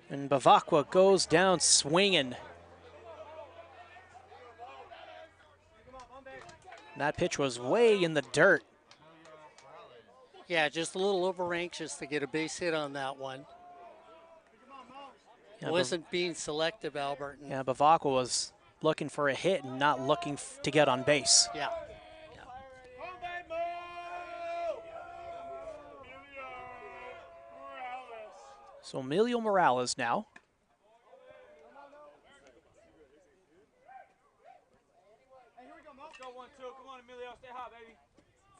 And Bavacqua goes down swinging. That pitch was way in the dirt. Yeah, just a little over anxious to get a base hit on that one. Yeah, Wasn't being selective, Albert. Yeah, Bavacqua was looking for a hit and not looking to get on base. Yeah. So Emilio Morales now.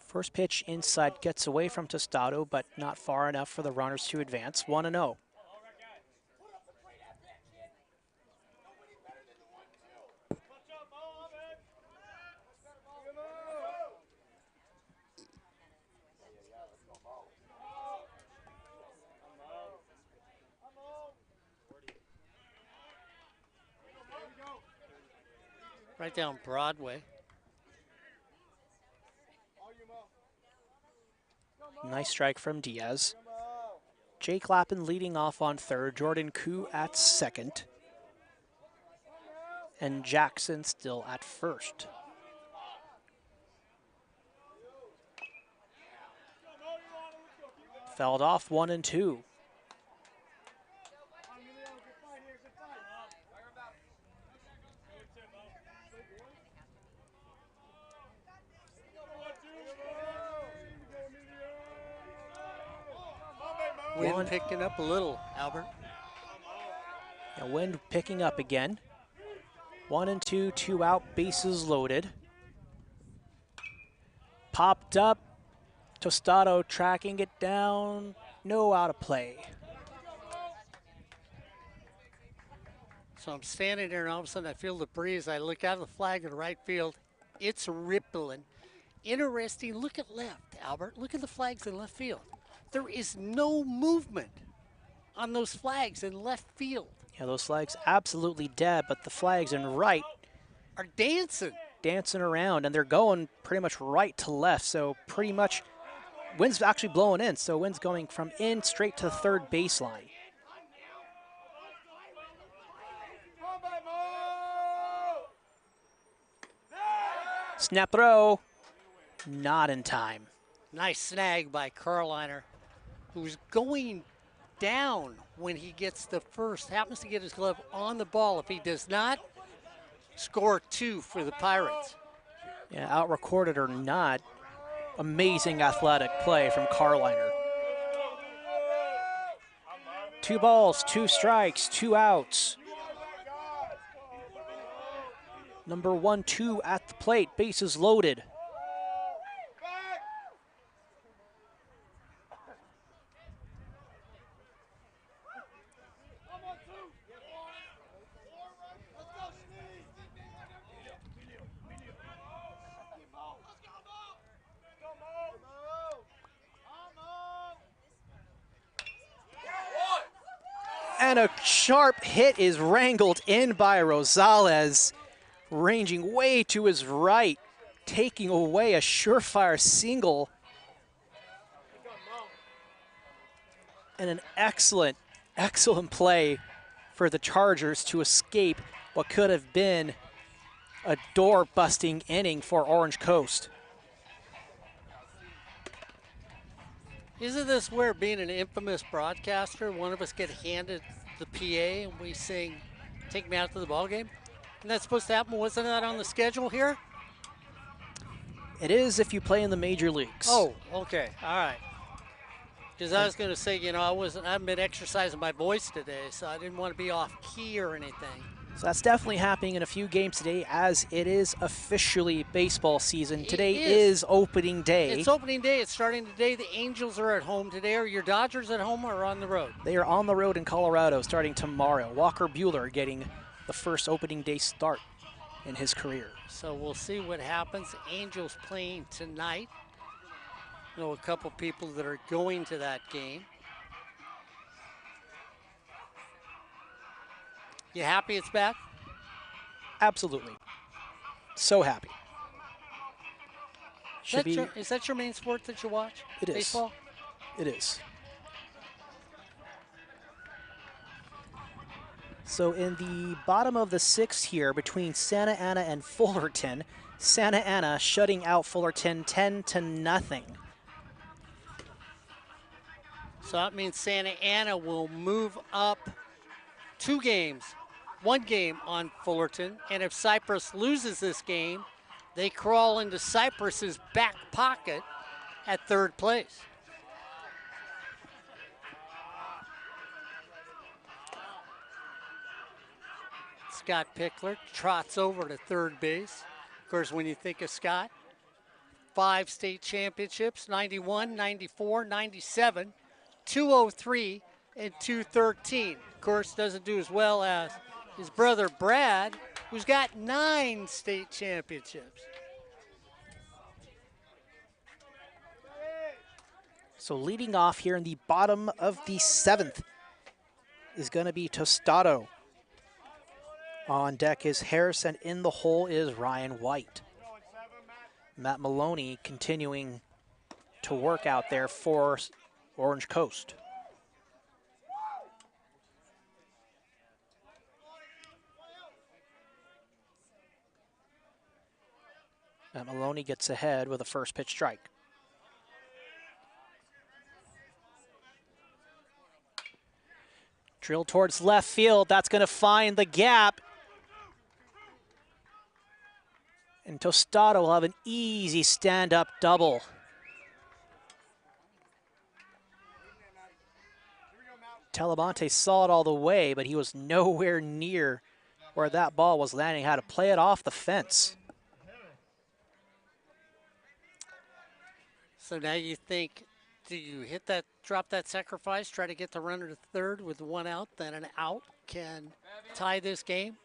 First pitch inside gets away from Tostado, but not far enough for the runners to advance. 1-0. Right down Broadway. Nice strike from Diaz. Jake Lappin leading off on third. Jordan Koo at second. And Jackson still at first. Fouled off, 1-2. Wind picking up a little, Albert. Yeah, wind picking up again. 1-2, 2 out, bases loaded. Popped up. Tostado tracking it down. No out of play. So I'm standing there and all of a sudden I feel the breeze. I look out of the flag in the right field. It's rippling. Interesting. Look at left, Albert. Look at the flags in left field. There is no movement on those flags in left field. Yeah, those flags absolutely dead, but the flags in right are dancing. dancing around, and they're going pretty much right to left. So pretty much, wind's actually blowing in. So wind's going from in straight to the third baseline. Snap throw, not in time. Nice snag by Carliner, who's going down when he gets the first, happens to get his glove on the ball. If he does not, score 2 for the Pirates. Yeah, out recorded or not, amazing athletic play from Carliner. 2 balls, 2 strikes, 2 outs. Number 1-2 at the plate, bases loaded. And a sharp hit is wrangled in by Rosales, ranging way to his right, taking away a surefire single. And an excellent, excellent play for the Chargers to escape what could have been a door-busting inning for Orange Coast. Isn't this where, being an infamous broadcaster, one of us get handed the PA and we sing, "Take me out to the ball game"? Isn't that supposed to happen? Wasn't that on the schedule here? It is if you play in the major leagues. Oh, okay, all right. Because I was going to say, you know, I haven't been exercising my voice today, so I didn't want to be off key or anything. So that's definitely happening in a few games today, as it is officially baseball season. Today is opening day. It's opening day. It's starting today. The Angels are at home today. Are your Dodgers at home or on the road? They are on the road in Colorado starting tomorrow. Walker Buehler getting the first opening day start in his career. So we'll see what happens. Angels playing tonight. I know a couple people that are going to that game. You happy it's back? Absolutely. So happy. Is that your main sport that you watch? It is. Baseball? It is. So in the bottom of the 6th here between Santa Ana and Fullerton, Santa Ana shutting out Fullerton 10-0. So that means Santa Ana will move up 2 games, 1 game on Fullerton. And if Cypress loses this game, they crawl into Cypress's back pocket at 3rd place. Scott Pickler trots over to 3rd base. Of course, when you think of Scott, 5 state championships, 91, 94, 97, 203, and 213. Of course, doesn't do as well as his brother Brad, who's got 9 state championships. So leading off here in the bottom of the 7th is going to be Tostado. On deck is Harris, and in the hole is Ryan White. Matt Maloney continuing to work out there for Orange Coast. Matt Maloney gets ahead with a first pitch strike. Drill towards left field. That's going to find the gap. And Tostado will have an easy stand-up double. Talamonte saw it all the way, but he was nowhere near where that ball was landing. Had to play it off the fence. So now you think, do you hit that, drop that sacrifice, try to get the runner to 3rd with 1 out, then an out can tie this game?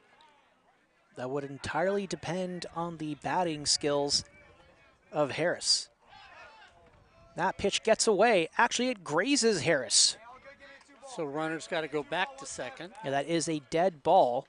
That would entirely depend on the batting skills of Harris. That pitch gets away. Actually, it grazes Harris. So runner's got to go back to 2nd. Yeah, that is a dead ball.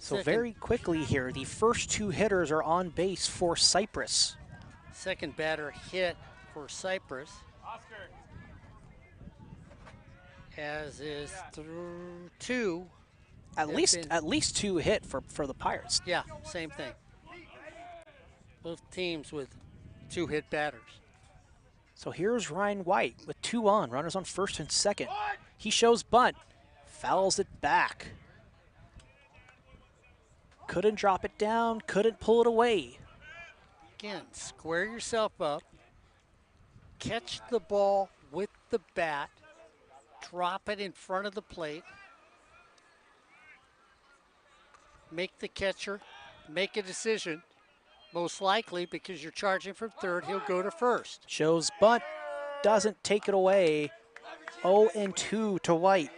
So very quickly here, the first two hitters are on base for Cypress. Second batter hit for Cypress. As is through two. At least two hit for the Pirates. Yeah, same thing. Both teams with two hit batters. So here's Ryan White with 2 on, runners on first and second. He shows bunt, fouls it back. Couldn't drop it down, couldn't pull it away. Again, square yourself up, catch the ball with the bat, drop it in front of the plate, make the catcher make a decision. Most likely, because you're charging from third, he'll go to first. Shows bunt, doesn't take it away. 0-2 to White.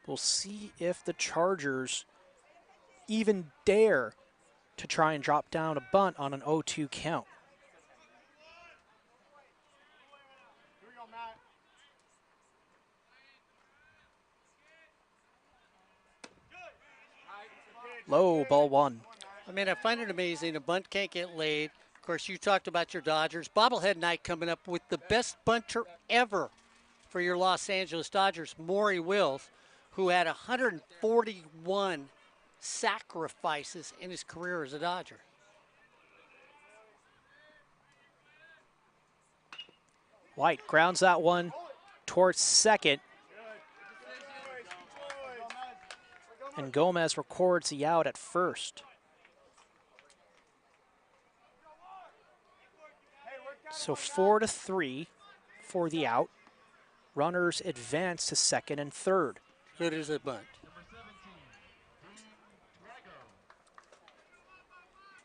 We'll see if the Chargers even dare to try and drop down a bunt on an 0-2 count. Low, ball 1. I mean, I find it amazing. A bunt can't get laid. Of course, you talked about your Dodgers. Bobblehead night coming up with the best bunter ever for your Los Angeles Dodgers, Maury Wills, who had 141 sacrifices in his career as a Dodger. White grounds that one towards second. And Gomez records the out at first. So 4-3 for the out. Runners advance to second and third. Good as a bunt.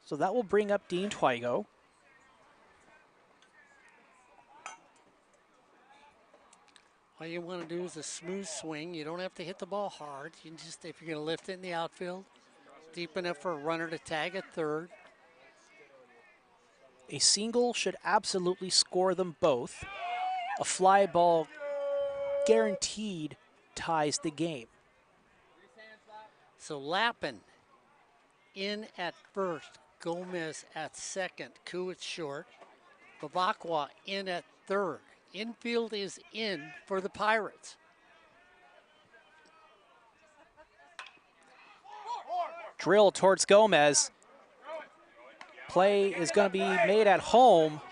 So that will bring up Dean Twigo. All you want to do is a smooth swing. You don't have to hit the ball hard. You just, if you're going to lift it in the outfield, deep enough for a runner to tag at third. A single should absolutely score them both. A fly ball guaranteed ties the game. So Lappin in at first, Gomez at second, Koo at short, Bavacqua in at third. Infield is in for the Pirates. Drill towards Gomez. Play is going to be made at home,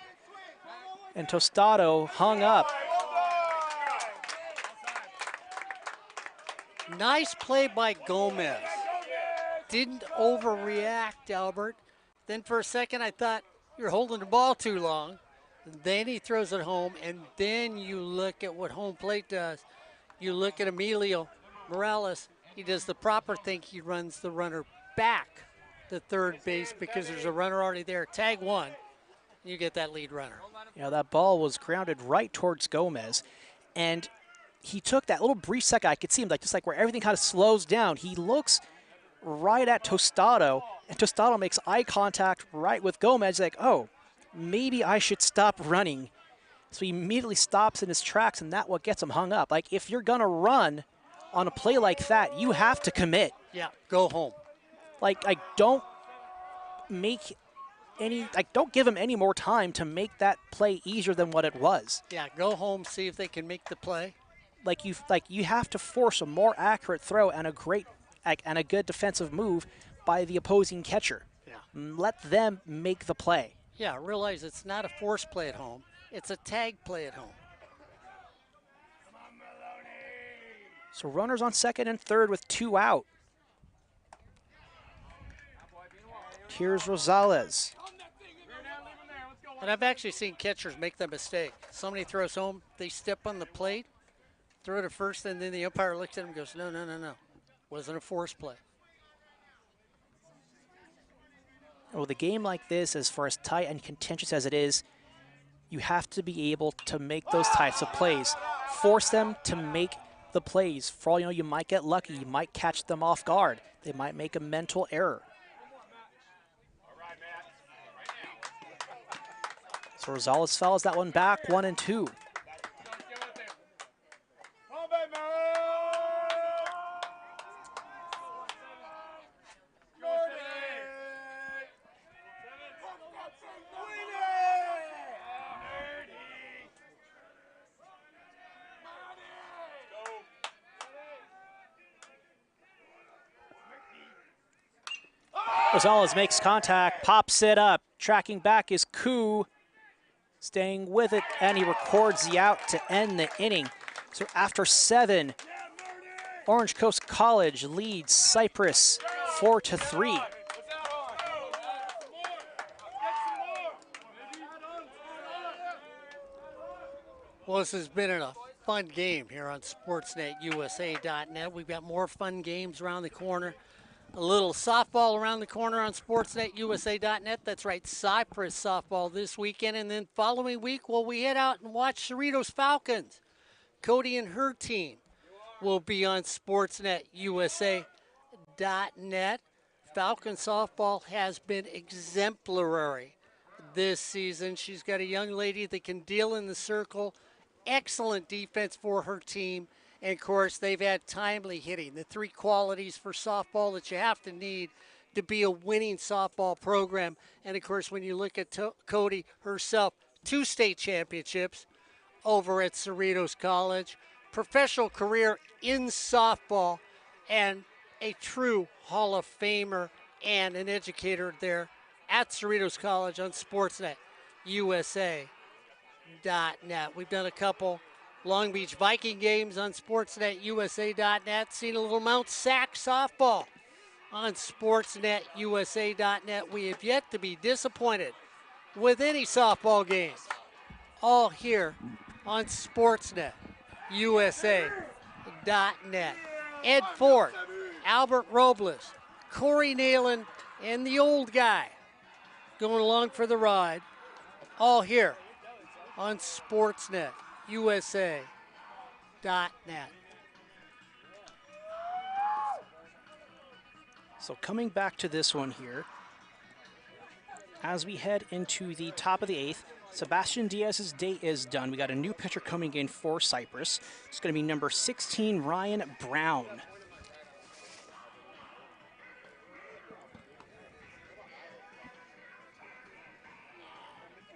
and Tostado hung up. Nice play by Gomez. Didn't overreact, Albert. Then for a second I thought, you're holding the ball too long. Then he throws it home, and then you look at what home plate does. You look at Emilio Morales. He does the proper thing. He runs the runner back to third base because there's a runner already there. Tag one, you get that lead runner. Yeah, that ball was grounded right towards Gomez, and he took that little brief second. I could see him just like where everything kind of slows down. He looks right at Tostado, and Tostado makes eye contact right with Gomez. Like, oh, maybe I should stop running. So he immediately stops in his tracks, and that's what gets him hung up. Like, if you're going to run on a play like that, you have to commit. Yeah, go home. Like, don't give him any more time to make that play easier than what it was. Yeah, go home, see if they can make the play. You have to force a more accurate throw and a good defensive move by the opposing catcher. Yeah. Let them make the play. Yeah, realize it's not a force play at home. It's a tag play at home. So runners on second and third with 2 out. Here's Rosales. And I've actually seen catchers make that mistake. Somebody throws home, they step on the plate, throw it to first, and then the umpire looks at him and goes, no. Wasn't a force play. With a game like this, as far as tight and contentious as it is, you have to be able to make those types of plays. Force them to make the plays. For all you know, you might get lucky. You might catch them off guard. They might make a mental error. So Rosales fouls that one back, 1-2. Rosales makes contact, pops it up. Tracking back is Koo, staying with it, and he records the out to end the inning. So after 7, Orange Coast College leads Cypress 4-3. Well, this has been a fun game here on SportsNetUSA.net. We've got more fun games around the corner. A little softball around the corner on SportsNetUSA.net. That's right, Cypress softball this weekend. And then following week, well, we head out and watch Cerritos Falcons. Cody and her team will be on SportsNetUSA.net. Falcon softball has been exemplary this season. She's got a young lady that can deal in the circle. Excellent defense for her team. And, of course, they've had timely hitting, the 3 qualities for softball that you have to need to be a winning softball program. And, of course, when you look at Cody herself, 2 state championships over at Cerritos College, professional career in softball, and a true Hall of Famer and an educator there at Cerritos College on SportsNetUSA.net. We've done a couple Long Beach Viking games on SportsNetUSA.net. Seen a little Mount Sac softball on SportsNetUSA.net. We have yet to be disappointed with any softball games. All here on SportsNetUSA.net. Ed Ford, Albert Robles, Corey Nalen, and the old guy going along for the ride. All here on SportsNetUSA.net. So coming back to this one here, as we head into the top of the 8th, Sebastian Diaz's day is done. We got a new pitcher coming in for Cypress. It's going to be number 16, Ryan Brown.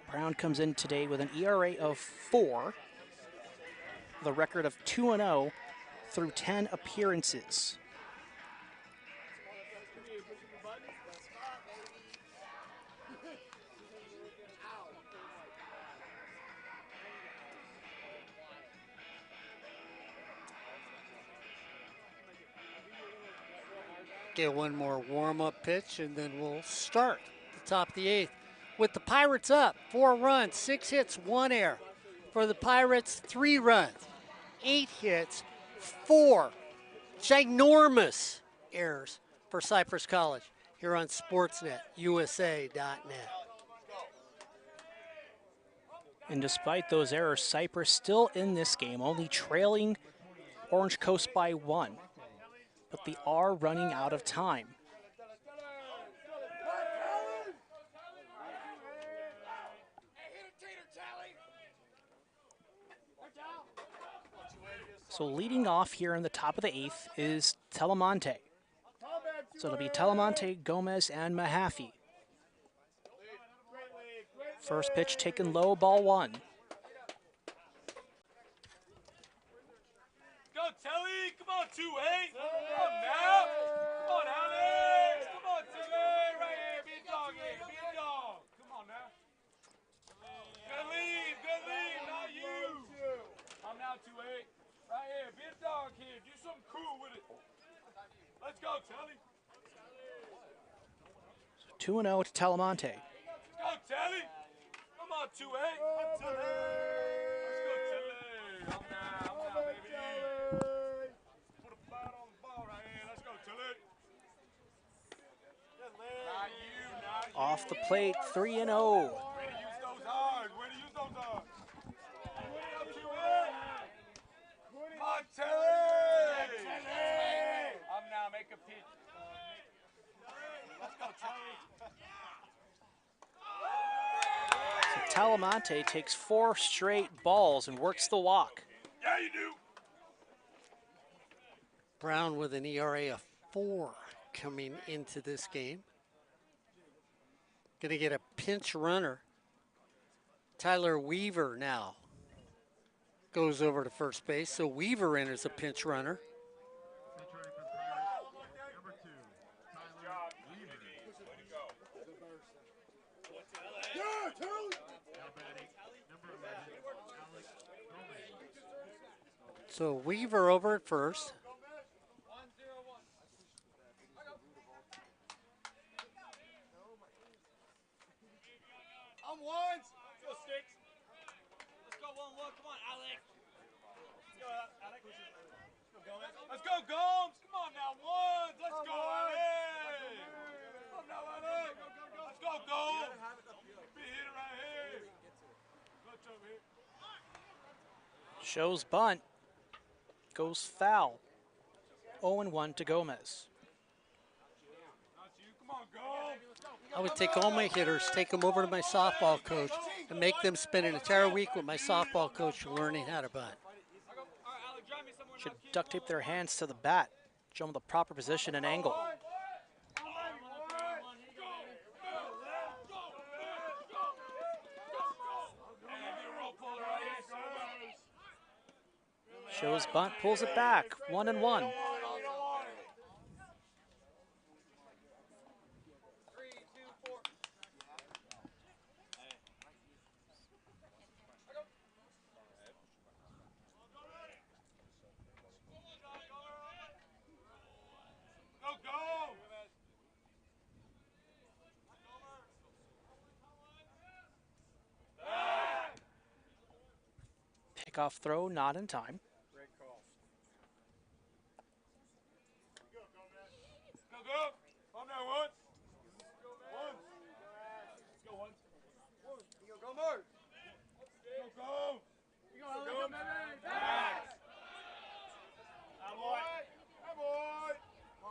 Brown comes in today with an ERA of 4, the record of 2-0 through 10 appearances. Get one more warm-up pitch, and then we'll start the top of the 8th. With the Pirates up, 4 runs, 6 hits, 1 error. For the Pirates, 3 runs, 8 hits, 4 ginormous errors for Cypress College here on SportsNetUSA.net. And despite those errors, Cypress still in this game, only trailing Orange Coast by 1. But they are running out of time. So leading off here in the top of the 8th is Telemonte. So it'll be Telemonte, Gomez, and Mahaffey. First pitch taken low, ball 1. Go, Telly! Come on, 2-8! Come on now! Come on, Alex! Come on, Telly! Right here, be a dog here! Be a dog! Come on now! Good lead! Good lead! Not you! I'm now 2-8. Right here, be a dog here. Do something cool with it. Let's go, Telly! 2-0 to Telemonte. Go, Telly! Come on, 2-8! Let's go, Telly! I'm now, baby! Put a flat on the ball right here. Let's go, Tilly. Not you. Off the plate, 3-0. Way to use those eyes. Way to use those eyes. Come on, Tilly. I'm now make a pitch. Let's go, Tilly. So Telemonte takes 4 straight balls and works the walk. Yeah, you do. Brown with an ERA of 4 coming into this game. Going to get a pinch runner. Tyler Weaver now goes over to first base. So Weaver enters a pinch runner. So Weaver over at first. On ones. Let's go, Sticks. Let's go 1-1. Come on, Alex. Let's go, Alex. Let's go, Gomez. Let's go, Gomes. Come on now, ones. Let's go, Alex. Come on now, Alex. Let's go, Gomes. Be hitting right here. Let's over here. Shows bunt. Goes foul. 0-1 to Gomez. Not you. Come on, Gomes. I would take all my hitters, take them over to my softball coach, and make them spend an entire week with my softball coach learning how to bunt. Should duct tape their hands to the bat. Show them the proper position and angle. Shows bunt, pulls it back. 1-1. Pickoff throw, not in time.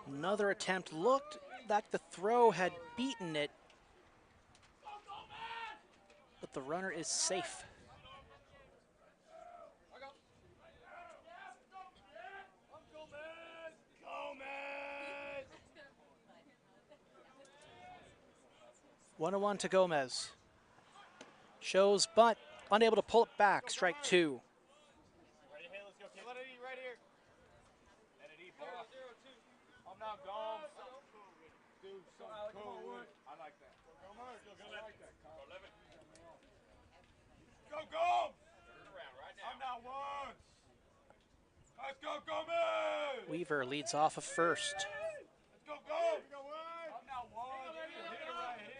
Another attempt looked like the throw had beaten it, but the runner is safe. One and 1 to Gomez. Shows bunt, unable to pull it back. Strike 2. Weaver leads off of first.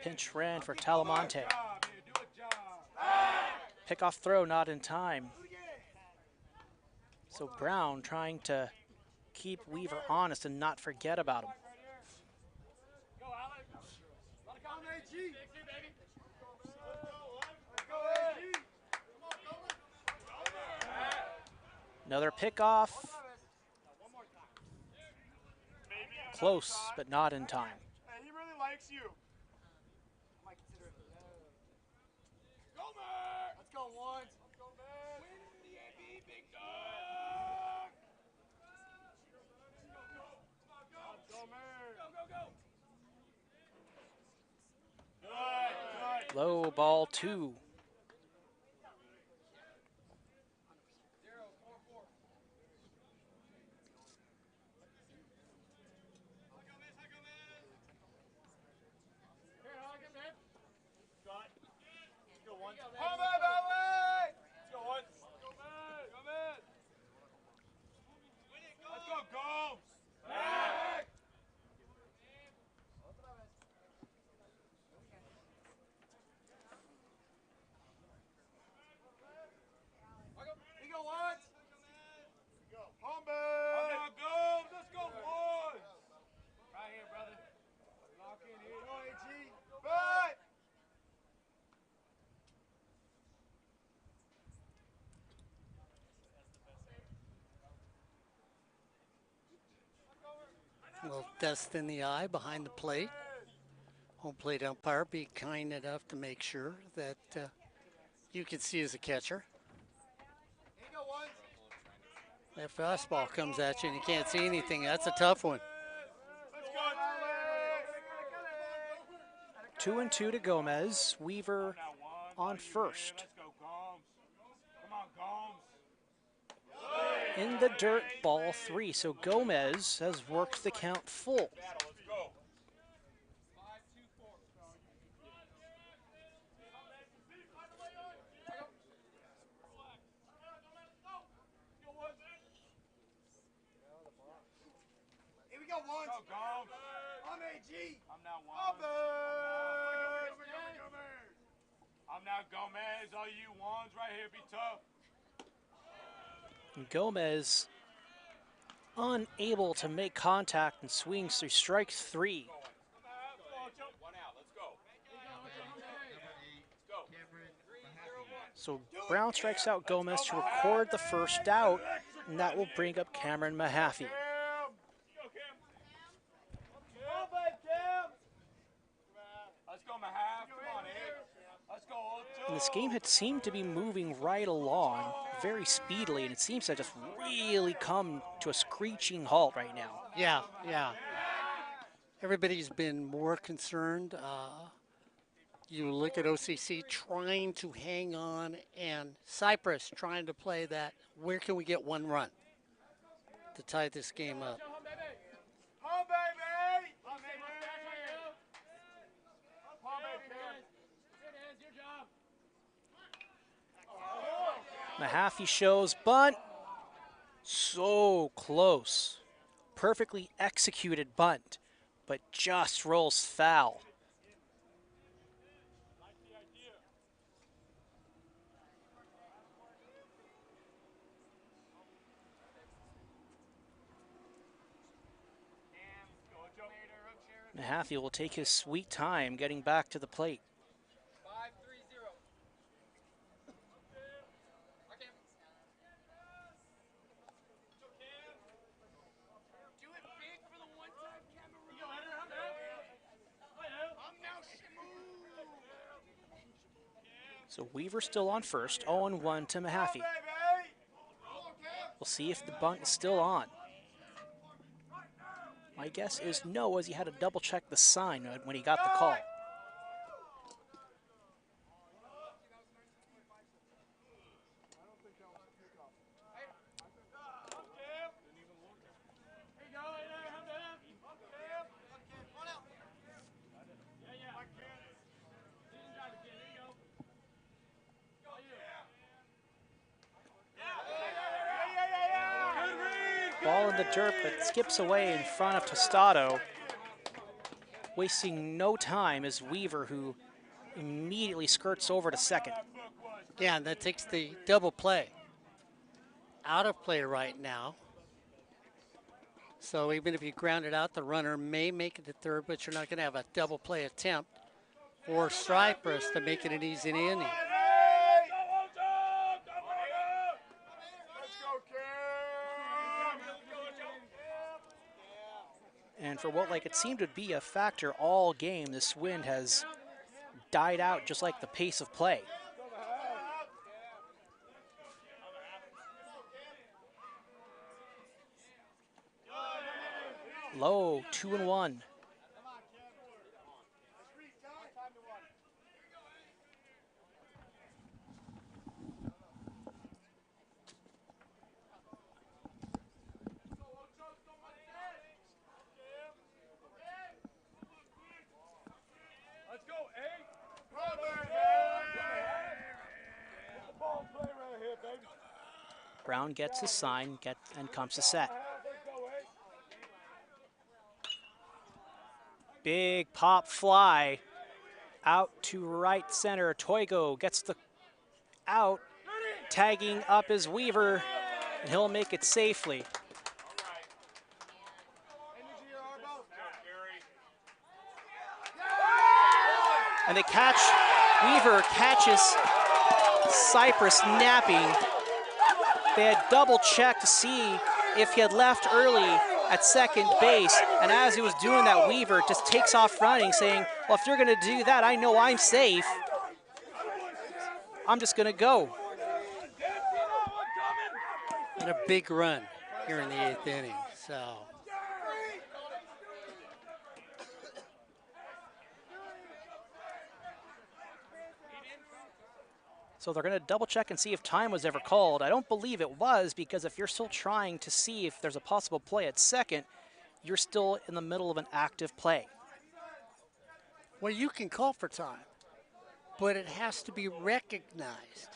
Pinch ran for Talamonte. Pickoff throw not in time. So Brown trying to keep Weaver honest and not forget about him. Another pickoff. Close, but not in time. He really likes you. Let's go once. Let's go, man. Win the AB, big dog. Go, man. Go, go, go. Low ball 2. A little dust in the eye behind the plate. Home plate umpire be kind enough to make sure that you can see as a catcher. That fastball comes at you and you can't see anything. That's a tough one. 2-2 to Gomez. Weaver on first. In the dirt, ball 3. So Gomez has worked the count full. once. Go, Gomes. I'm AG. I'm now one. I'm now Gomez. All you ones right here, be tough. Gomez unable to make contact and swings through strike 3. One out. Let's go. So Brown strikes out Gomez to record the first out, and that will bring up Cameron Mahaffey. Let's go, Mahaf. Come on, Ed. Let's go, And this game had seemed to be moving right along very speedily, and it seems to just really come to a screeching halt right now. Yeah, yeah. Everybody's been more concerned. You look at OCC trying to hang on, and Cypress trying to play that, where can we get one run to tie this game up? Home, baby! Mahaffey shows bunt. So close. Perfectly executed bunt, but just rolls foul. Mahaffey will take his sweet time getting back to the plate. 5-3-0. Do it big for the one-time Cameroon. So Weaver still on first, 0-1 to Mahaffey. We'll see if the bunt is still on. My guess is no, as he had to double check the sign when he got the call. Ball in the dirt, but skips away in front of Tostado. Wasting no time is Weaver, who immediately skirts over to second. Yeah, and that takes the double play out of play right now. So even if you ground it out, the runner may make it to third, but you're not going to have a double play attempt for Cypress to make it an easy inning. And for what it seemed to be a factor all game, this wind has died out just like the pace of play. Low, 2-1. Brown gets his sign and comes to set. Big pop fly out to right center. Toigo gets the out, tagging up is Weaver, and he'll make it safely. And they catch, Weaver catches Cypress napping. They had double checked to see if he had left early at second base, and as he was doing that, Weaver just takes off running, saying, well, if you're gonna do that, I know I'm safe. I'm just gonna go. And a big run here in the 8th inning, So they're going to double check and see if time was ever called. I don't believe it was, because if you're still trying to see if there's a possible play at second, you're still in the middle of an active play. Well, you can call for time, but it has to be recognized.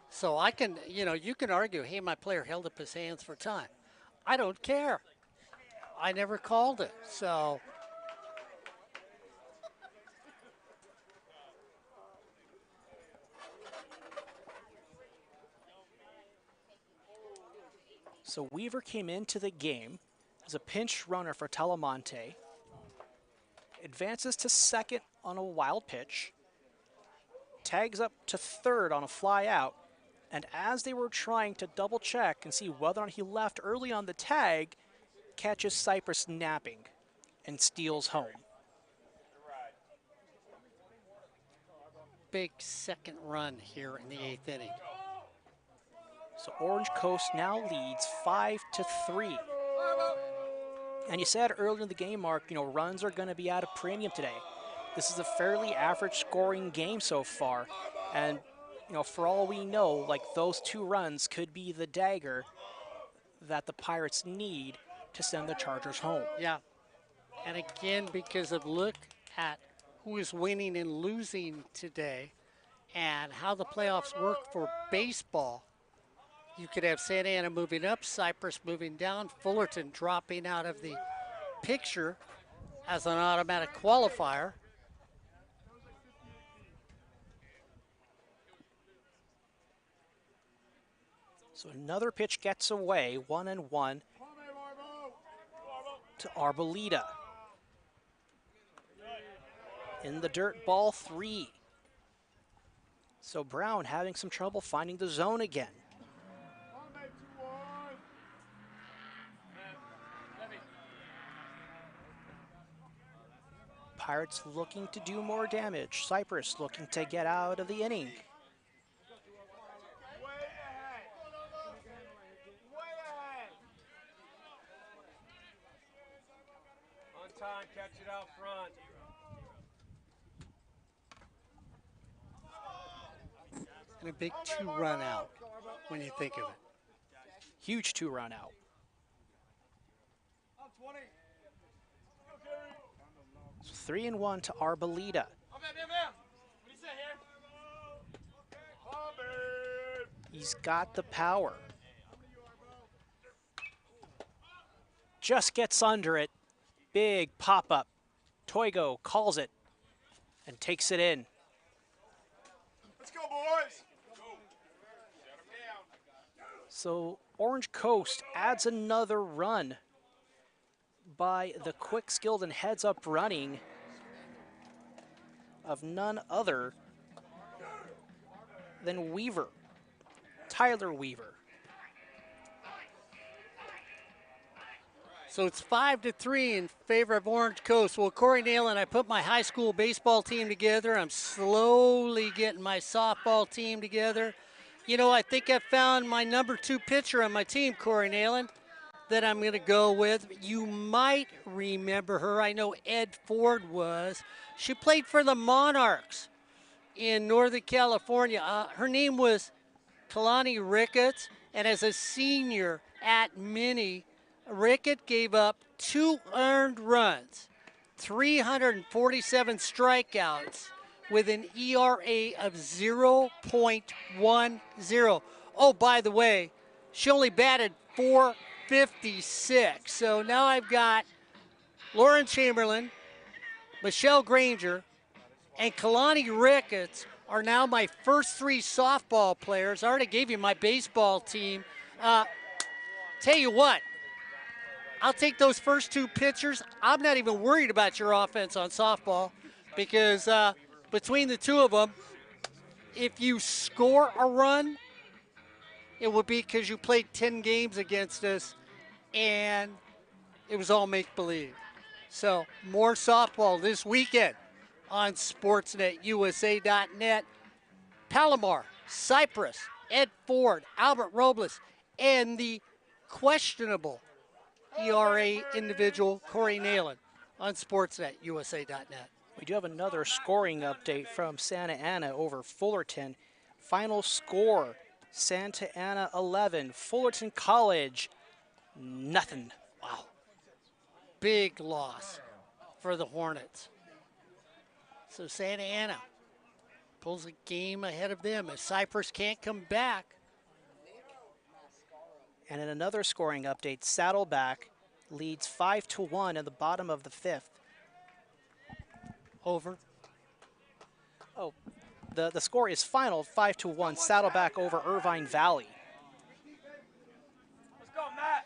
So I can, you can argue, hey, my player held up his hands for time. I don't care. I never called it. So So Weaver came into the game as a pinch runner for Talamonte. Advances to second on a wild pitch. Tags up to third on a fly out. And as they were trying to double check and see whether or not he left early on the tag, catches Cypress napping and steals home. big second run here in the 8th inning. So Orange Coast now leads 5-3. And you said earlier in the game, Mark, runs are going to be at a premium today. This is a fairly average scoring game so far. And, for all we know, like those 2 runs could be the dagger that the Pirates need to send the Chargers home. Yeah. And again, because of look at who is winning and losing today and how the playoffs work for baseball, you could have Santa Ana moving up, Cypress moving down, Fullerton dropping out of the picture as an automatic qualifier. So another pitch gets away, 1-1 to Arboleda. In the dirt, ball 3. So Brown having some trouble finding the zone again. Pirates looking to do more damage. Cypress looking to get out of the inning. On time, catch it out front. And a big 2-run out when you think of it. Huge 2-run out. On 20. 3-1 to Arboleda. What do you say here? He's got the power. Just gets under it. Big pop-up. Toigo calls it and takes it in. Let's go, boys. So Orange Coast adds another run by the quick, skilled, and heads-up running of none other than Weaver, Tyler Weaver. So it's 5-3 in favor of Orange Coast. Well, Corey Nail and I put my high school baseball team together. I'm slowly getting my softball team together. I think I found my number 2 pitcher on my team, Corey Nailand, that I'm going to go with. You might remember her. I know Ed Ford was. She played for the Monarchs in Northern California. Her name was Kalani Ricketts, and as a senior at Mini, Rickett gave up 2 earned runs, 347 strikeouts with an ERA of 0.10. Oh, by the way, she only batted .456. So now I've got Lauren Chamberlain, Michelle Granger, and Kalani Ricketts are now my first 3 softball players. I already gave you my baseball team. Tell you what, I'll take those first 2 pitchers. I'm not even worried about your offense on softball because between the 2 of them, if you score a run, it would be because you played 10 games against us and it was all make-believe. So more softball this weekend on SportsNetUSA.net. Palomar, Cypress, Ed Ford, Albert Robles, and the questionable ERA individual, Corey Nailand, on SportsNetUSA.net. We do have another scoring update from Santa Ana over Fullerton. Final score, Santa Ana 11, Fullerton College, nothing. Wow. Big loss for the Hornets. So Santa Ana pulls a game ahead of them as Cypress can't come back. And in another scoring update, Saddleback leads 5-1 in the bottom of the 5th. Over. Oh, the score is final 5-1, Saddleback over Irvine Valley. Let's go, Matt.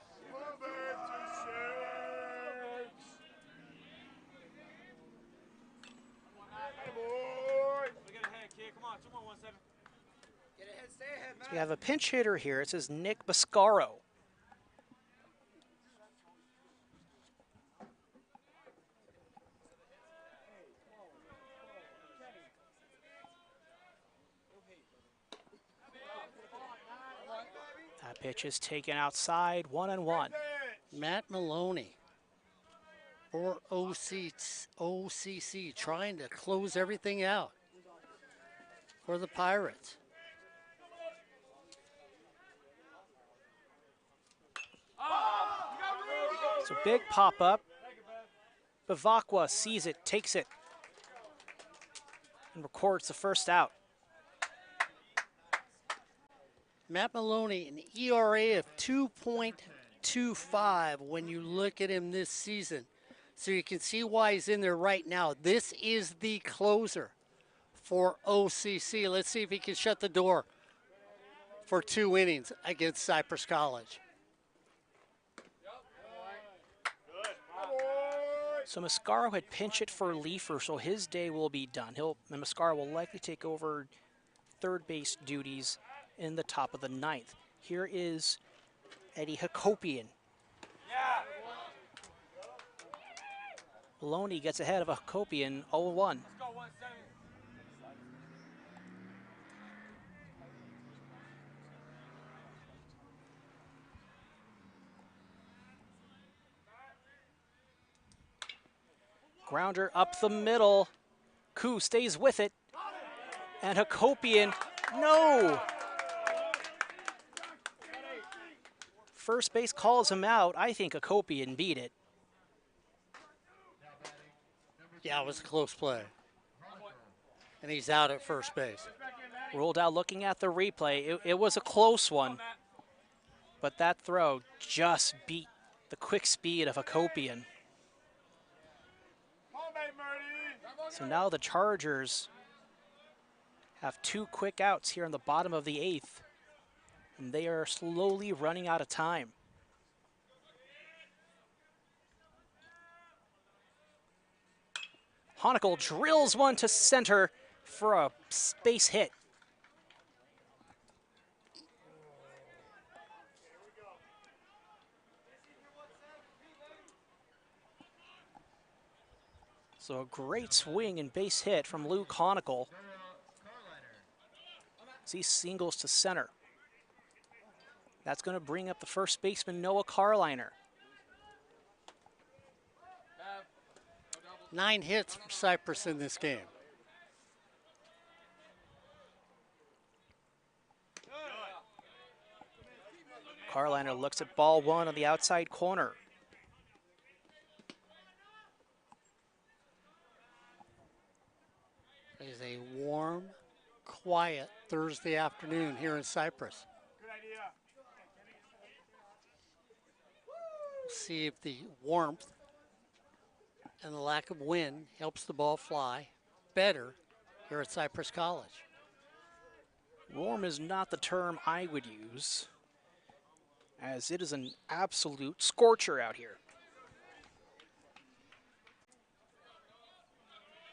Look ahead, kid. Come on, 2117. Get ahead, stay ahead, So we have a pinch hitter here. It says Nick Bascaro. That pitch is taken outside, 1-1. Matt Maloney for OCC trying to close everything out for the Pirates. So big pop-up. Bavacqua sees it, takes it, and records the first out. Matt Maloney, an ERA of 2.25 when you look at him this season. So you can see why he's in there right now. This is the closer for OCC. Let's see if he can shut the door for 2 innings against Cypress College. So Mascaro had pinch it for Leafer, so his day will be done. Mascaro will likely take over third base duties in the top of the 9th. Here is Eddie Hakopian. Yeah. Maloney gets ahead of Hakopian, 0-1. Let's go, 170. Grounder up the middle. Koo stays with it. And Hakopian, no! First base calls him out. I think Hakopian beat it. Yeah, it was a close play. And he's out at first base. Rolled out looking at the replay. It was a close one. But that throw just beat the quick speed of Hakopian. So now the Chargers have 2 quick outs here in the bottom of the 8th. And they are slowly running out of time. Honickel drills one to center for a space hit. So a great swing and base hit from Luke Honickel as he singles to center. That's going to bring up the first baseman, Noah Carliner. 9 hits for Cypress in this game. Carliner looks at ball 1 on the outside corner. It is a warm, quiet Thursday afternoon here in Cypress. We'll see if the warmth and the lack of wind helps the ball fly better here at Cypress College. Warm is not the term I would use, as it is an absolute scorcher out here.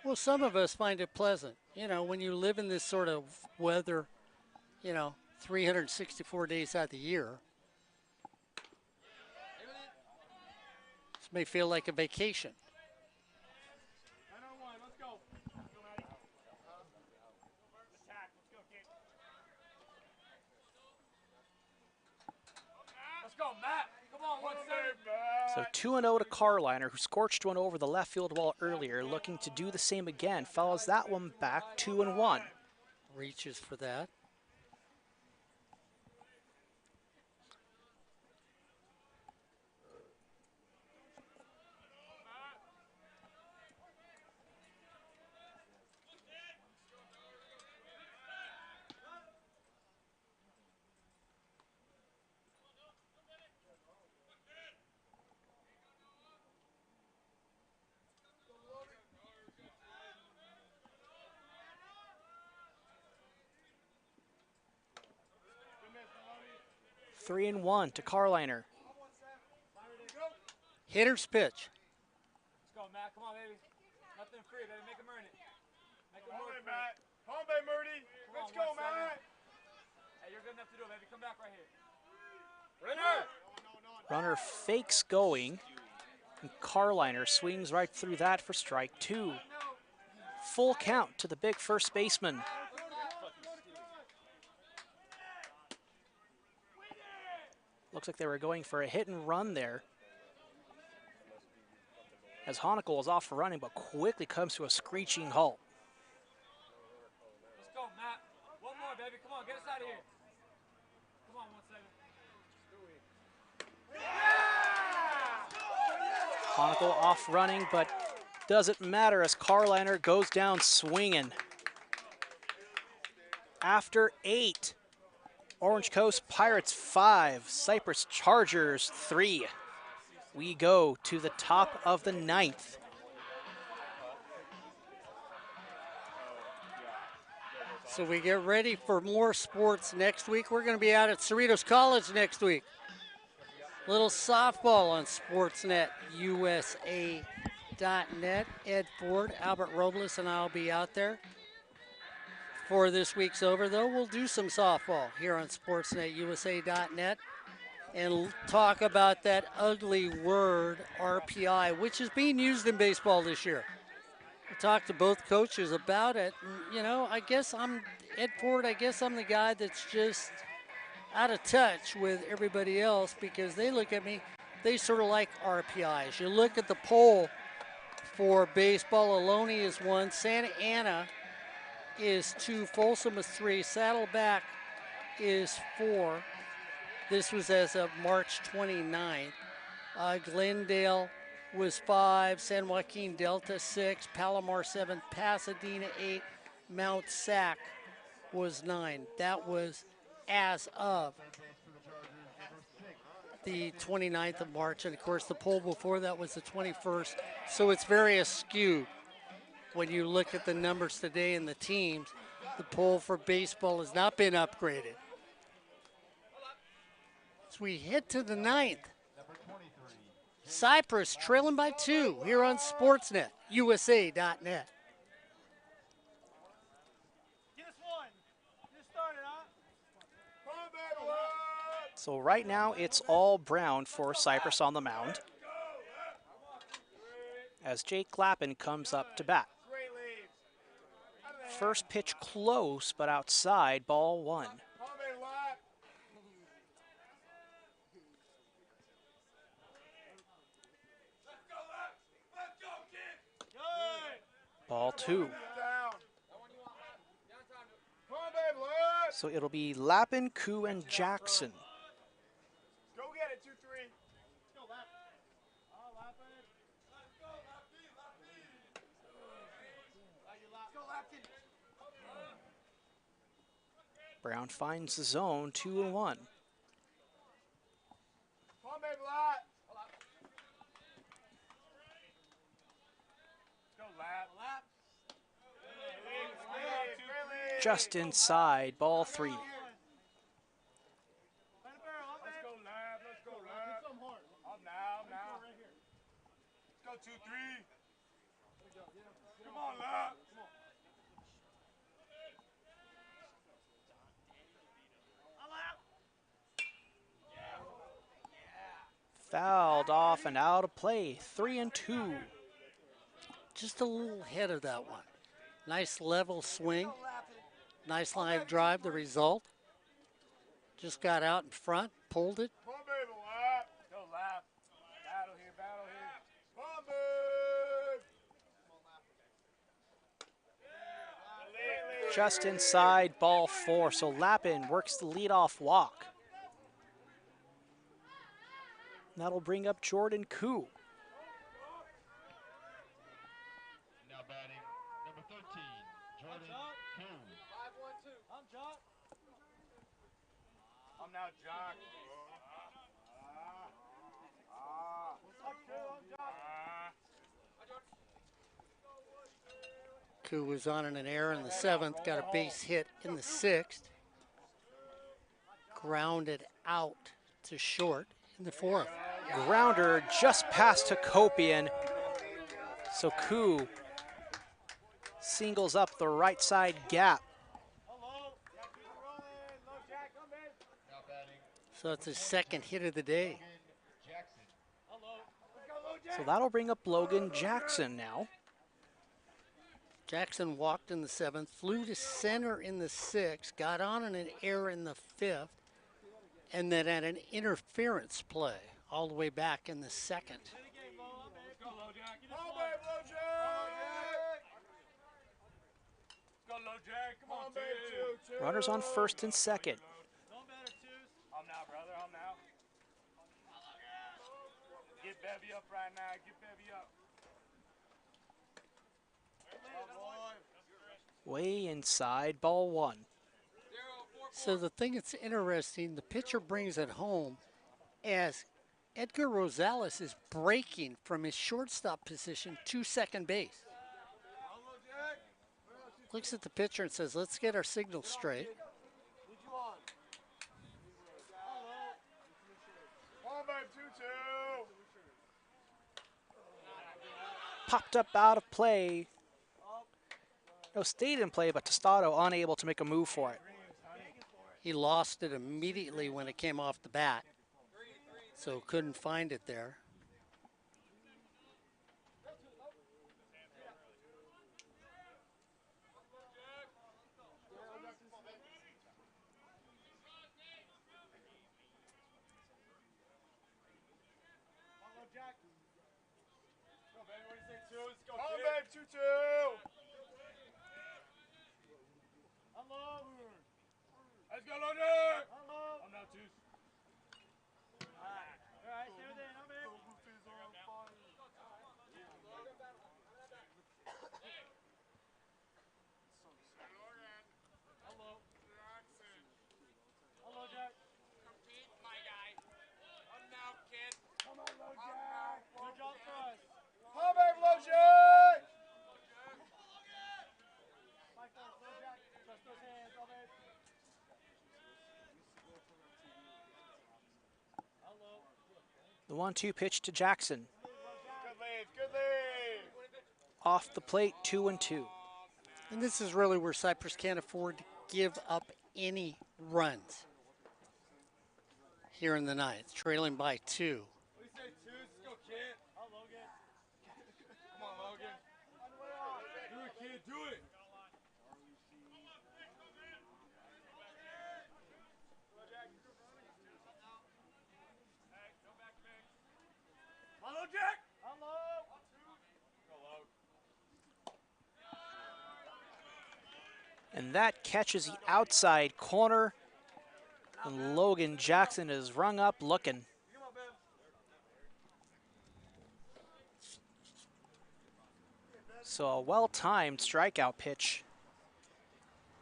Well, some of us find it pleasant. You know, when you live in this sort of weather, 364 days out of the year, this may feel like a vacation. Let's go. Attack. Let's go, kid. Let's go, Matt. Come on, 170. So 2-0 to Carliner, who scorched one over the left field wall earlier, looking to do the same again. Follows that one back, 2-1. Reaches for that. 3-1 to Carliner. Hitter's pitch. Let's go, Matt. Come on, baby. Nothing free, baby. Make him earn it. Make him work, Matt. Home, baby, Murdy. Let's go, Matt. Hey, you're good enough to do it, baby. Come back right here. Runner. Runner fakes going. And Carliner swings right through that for strike 2. Full count to the big first baseman. Looks like they were going for a hit and run there, as Honickel was off running, but quickly comes to a screeching halt. Let's go, Matt. One more, baby. Come on, get us out of here. Come on, 1 second. Honickel off running, but doesn't matter as Carliner goes down swinging. After 8, Orange Coast Pirates 5, Cypress Chargers 3. We go to the top of the 9th. So we get ready for more sports next week. We're going to be out at Cerritos College next week. Little softball on Sportsnet USA.net. Ed Ford, Albert Robles, and I'll be out there. Before this week's over, though, we'll do some softball here on Sportsnet USA.net and talk about that ugly word, RPI, which is being used in baseball this year. I talked to both coaches about it. And, you know, I guess I'm Ed Ford. I guess I'm the guy that's just out of touch with everybody else because they look at me, they sort of like RPIs. You look at the poll for baseball, Maloney is 1, Santa Ana is 2, Folsom is 3, Saddleback is 4. This was as of March 29th. Glendale was 5, San Joaquin Delta 6, Palomar 7, Pasadena 8, Mount Sac was 9. That was as of the 29th of March. And of course the poll before that was the 21st. So it's very askew when you look at the numbers today and the teams. The poll for baseball has not been upgraded. As we head to the 9th, Cypress trailing by 2 here on Sportsnet, USA.net. Get us one. Just started, huh? Come on, baby. So right now it's all Brown for Cypress on the mound, as Jake Lappin comes up to bat. First pitch close, but outside, ball 1. Ball 2. So it'll be Lappin, Koo, and Jackson. Go get it, 2-3. Go, Lappin. Go, Lappin. Brown finds the zone, 2-1. Come on, baby, Lap. Go, Lap. Just inside, ball 3. Let's go, Lap. Let's go, Lap. Up now. Let's go, 2-3. Come on, Lap. Fouled off and out of play, 3-2. Just a little ahead of that one. Nice level swing. Nice line drive, the result. Just got out in front, pulled it. Come on, baby, Lap. Go, Lap. Battle here. Come on, babe. Just inside, ball 4. So Lappin works the leadoff walk. That'll bring up Jordan Koo. Now batting, number 13, Jordan Koo. 5-1-2. I'm Jock. I'm now Jock. Koo was on an error in the 7th, got a base hit in the 6th. Grounded out to short in the fourth. Grounder just past Hakopian. So Koo singles up the right side gap. Now batting, So it's his second hit of the day. Logan Jackson. So that'll bring up Logan Jackson now. Jackson walked in the seventh, flew to center in the sixth, got on an error in the fifth, and then had an interference play all the way back in the second. Come on, babe. Runners on first and second. Home now, brother. Home now. Get Bevy up right now. Get Bevy up. Way inside, ball one. So the thing that's interesting, the pitcher brings it home as Edgar Rosales is breaking from his shortstop position to second base. Looks at the pitcher and says, let's get our signal straight. Come on, babe. 2-2. Popped up out of play. No, stayed in play, but Tostado unable to make a move for it. He lost it immediately when it came off the bat, so couldn't find it there. Come on, babe. 2-2. Let's go, Logan. I'm now 2. Come on, babe, Logan. The 1-2 pitch to Jackson. Good lead. Good lead. Off the plate, 2-2. And this is really where Cypress can't afford to give up any runs here in the ninth, trailing by 2. What do you say, 2? Let's go, kid. Come on, Logan. Do it, kid. Do it. Hello, Jack. Hello. Go, Logan. And that catches the outside corner. And Logan Jackson is rung up looking. So a well-timed strikeout pitch.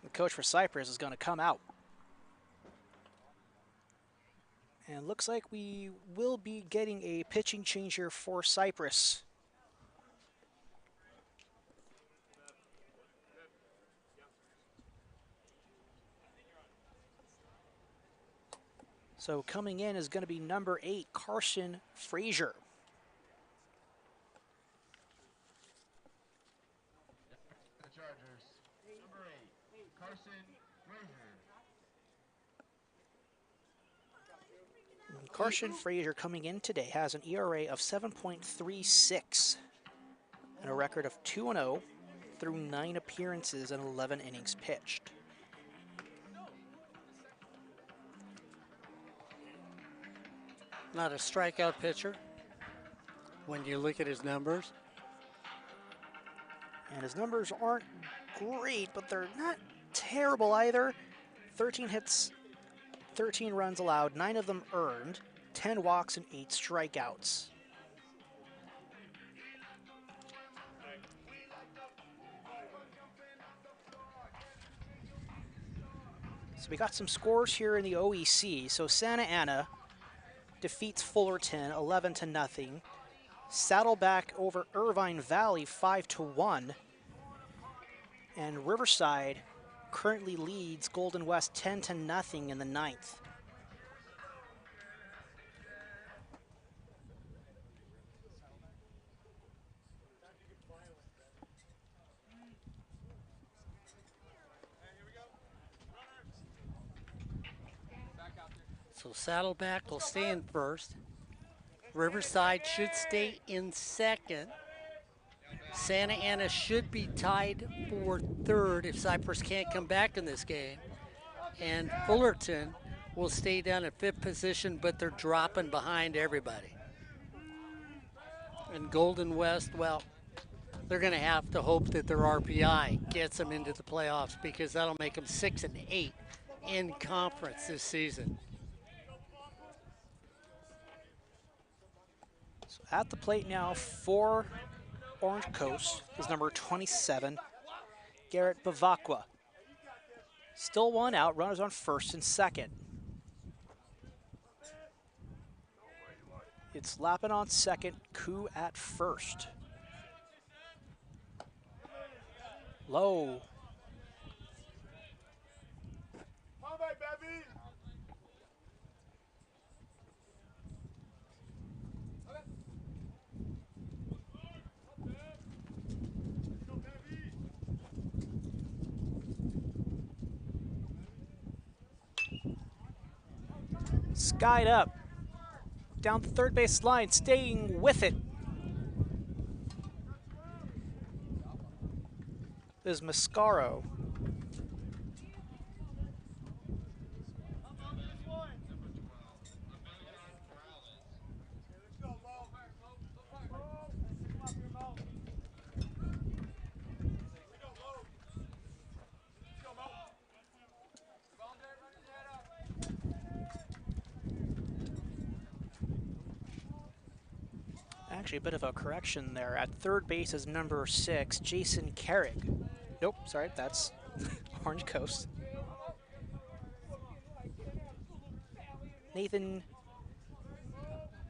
The coach for Cypress is going to come out. And looks like we will be getting a pitching change here for Cypress. So coming in is going to be number 8, Carson Frazier. The Chargers. Number 8, Carson Frazier. Carson Frazier coming in today has an ERA of 7.36 and a record of 2-0 through 9 appearances and 11 innings pitched. Not a strikeout pitcher when you look at his numbers. And his numbers aren't great, but they're not terrible either. 13 hits, 13 runs allowed, 9 of them earned, 10 walks and 8 strikeouts. So we got some scores here in the OEC. So Santa Ana defeats Fullerton 11-0. Saddleback over Irvine Valley 5-1. And Riverside currently leads Golden West 10-0 in the ninth. So Saddleback will stay in first. Riverside should stay in second. Santa Ana should be tied for third if Cypress can't come back in this game. And Fullerton will stay down at fifth position, but they're dropping behind everybody. And Golden West, well, they're going to have to hope that their RPI gets them into the playoffs because that'll make them 6-8 in conference this season. So at the plate now for Orange Coast is number 27, Garrett Bavacqua. Still one out, runners on first and second. It's Lappin on second, Koo at first. Low. Skied up. Down the third base line, staying with it. Is Mascaro. Actually, a bit of a correction there. At third base is number 6, Jason Carrick. Nope, sorry, that's Orange Coast. Nathan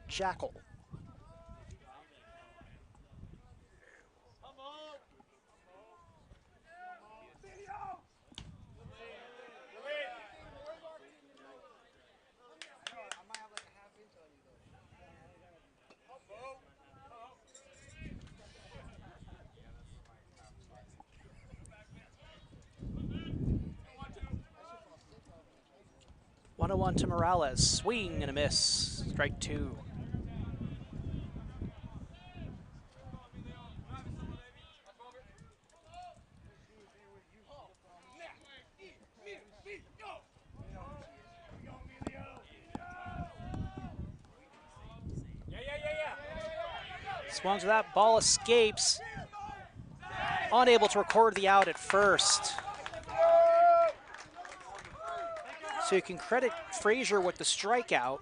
Jackal. One to Morales, swing and a miss, strike 2. Swung to that, ball escapes. Unable to record the out at first. So you can credit Frazier with the strikeout,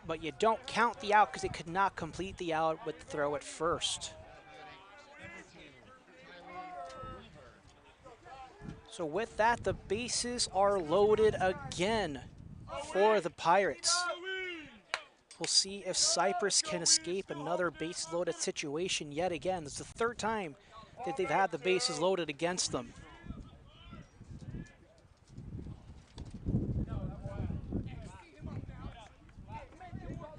but you don't count the out because it could not complete the out with the throw at first. So with that, the bases are loaded again for the Pirates. We'll see if Cypress can escape another bases loaded situation yet again. It's the third time that they've had the bases loaded against them.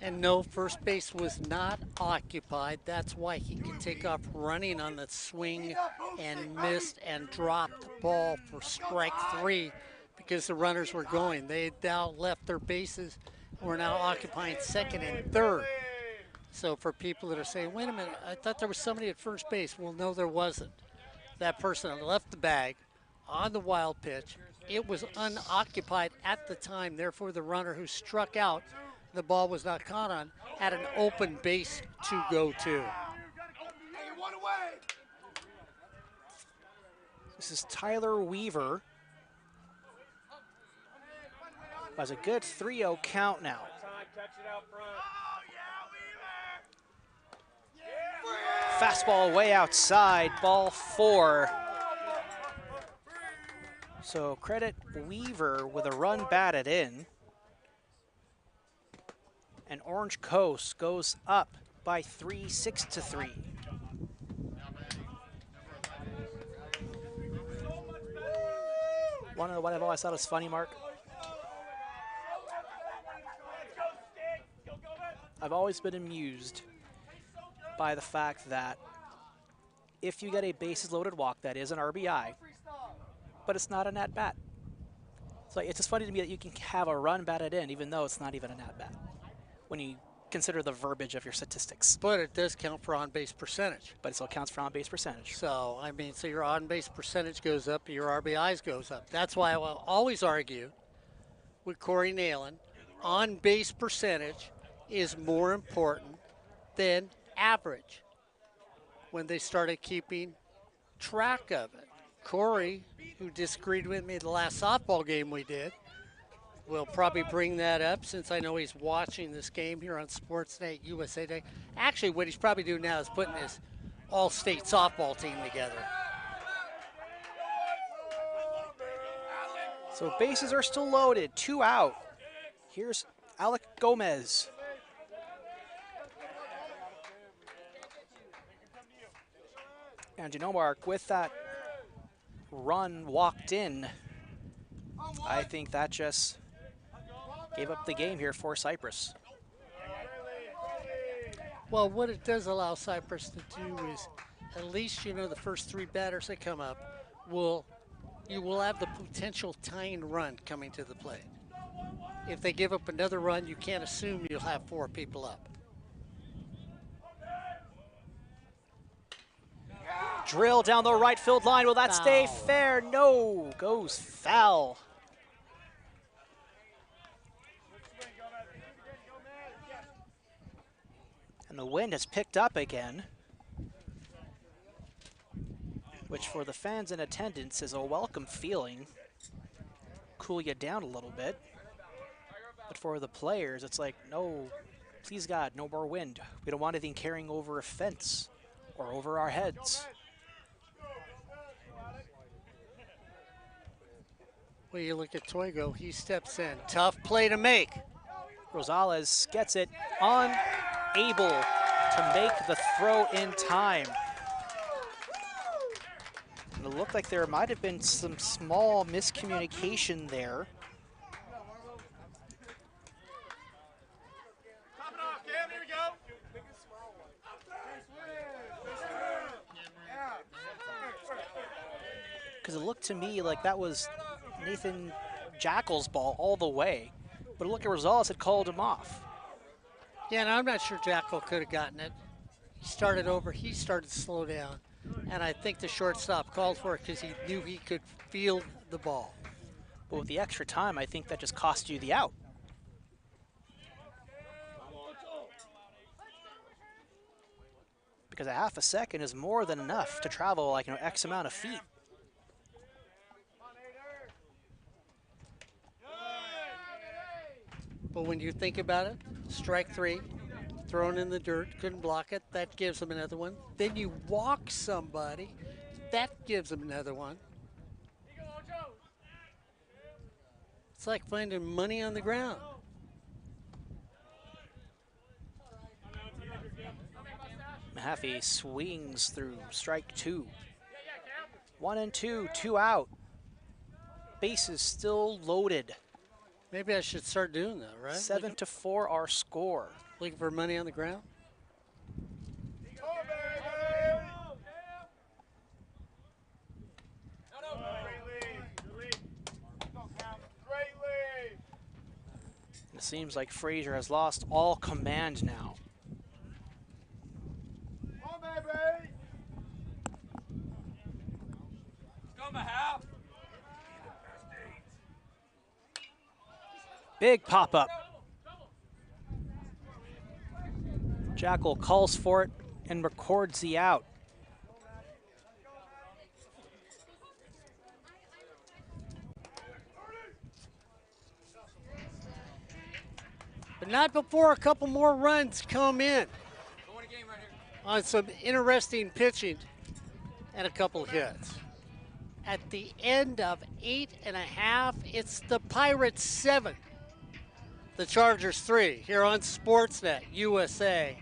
And no, first base was not occupied. That's why he could take off running on the swing and missed and dropped the ball for strike 3 because the runners were going. They now left their bases and were now occupying second and third. So for people that are saying, wait a minute, I thought there was somebody at first base. Well, no, there wasn't. That person left the bag on the wild pitch. It was unoccupied at the time. Therefore, the runner who struck out, the ball was not caught on, had an open base to go to. This is Tyler Weaver. Has a good 3-0 count now. Fastball way outside, ball 4. So credit Weaver with a run batted in. And Orange Coast goes up by 3, 6-3. Want to know what I've always thought was funny, Mark? I've always been amused by the fact that if you get a bases loaded walk, that is an RBI, but it's not an at-bat. It's just funny to me that you can have a run batted in, even though it's not even an at-bat, when you consider the verbiage of your statistics. But it does count for on-base percentage. But it still counts for on-base percentage. So, I mean, so your on-base percentage goes up, your RBIs goes up. That's why I will always argue with Corey Nalen, on-base percentage is more important than average when they started keeping track of it. Corey, who disagreed with me the last softball game we did, will probably bring that up since I know he's watching this game here on Sportsnet USA Day. Actually, what he's probably doing now is putting his all-state softball team together. So bases are still loaded, 2 out. Here's Alec Gomez. And you know, Mark, with that run walked in, I think that just gave up the game here for Cypress. Well, what it does allow Cypress to do is, at least you know the first 3 batters that come up you will have the potential tying run coming to the plate. If they give up another run, you can't assume you'll have 4 people up. Drill down the right field line. Will that stay fair? No. Goes foul. And the wind has picked up again, which for the fans in attendance is a welcome feeling. Cool you down a little bit. But for the players, it's like, no, please God, no more wind. We don't want anything carrying over a fence or over our heads. Well, you look at Toigo, he steps in. Tough play to make. Rosales gets it, unable to make the throw in time. And it looked like there might have been some small miscommunication there. Because it looked to me like that was Nathan Jackal's ball all the way. But look at Rosales had called him off. Yeah, and I'm not sure Jackal could have gotten it. He started over, he started to slow down. And I think the shortstop called for it because he knew he could field the ball. But with the extra time, I think that just cost you the out. Because a half a second is more than enough to travel like, you know, X amount of feet. But when you think about it, strike 3, thrown in the dirt, couldn't block it, that gives him another one. Then you walk somebody, that gives him another one. It's like finding money on the ground. Mahaffey swings through strike 2. 1 and 2, 2 out. Bases still loaded. Maybe I should start doing that, right? 7-4 our score. Looking for money on the ground? It seems like Frazier has lost all command now. Big pop-up. Jackal calls for it and records the out. But not before a couple more runs come in on some interesting pitching and a couple hits. At the end of 8.5, it's the Pirates 7. The Chargers 3 here on Sportsnet USA.net.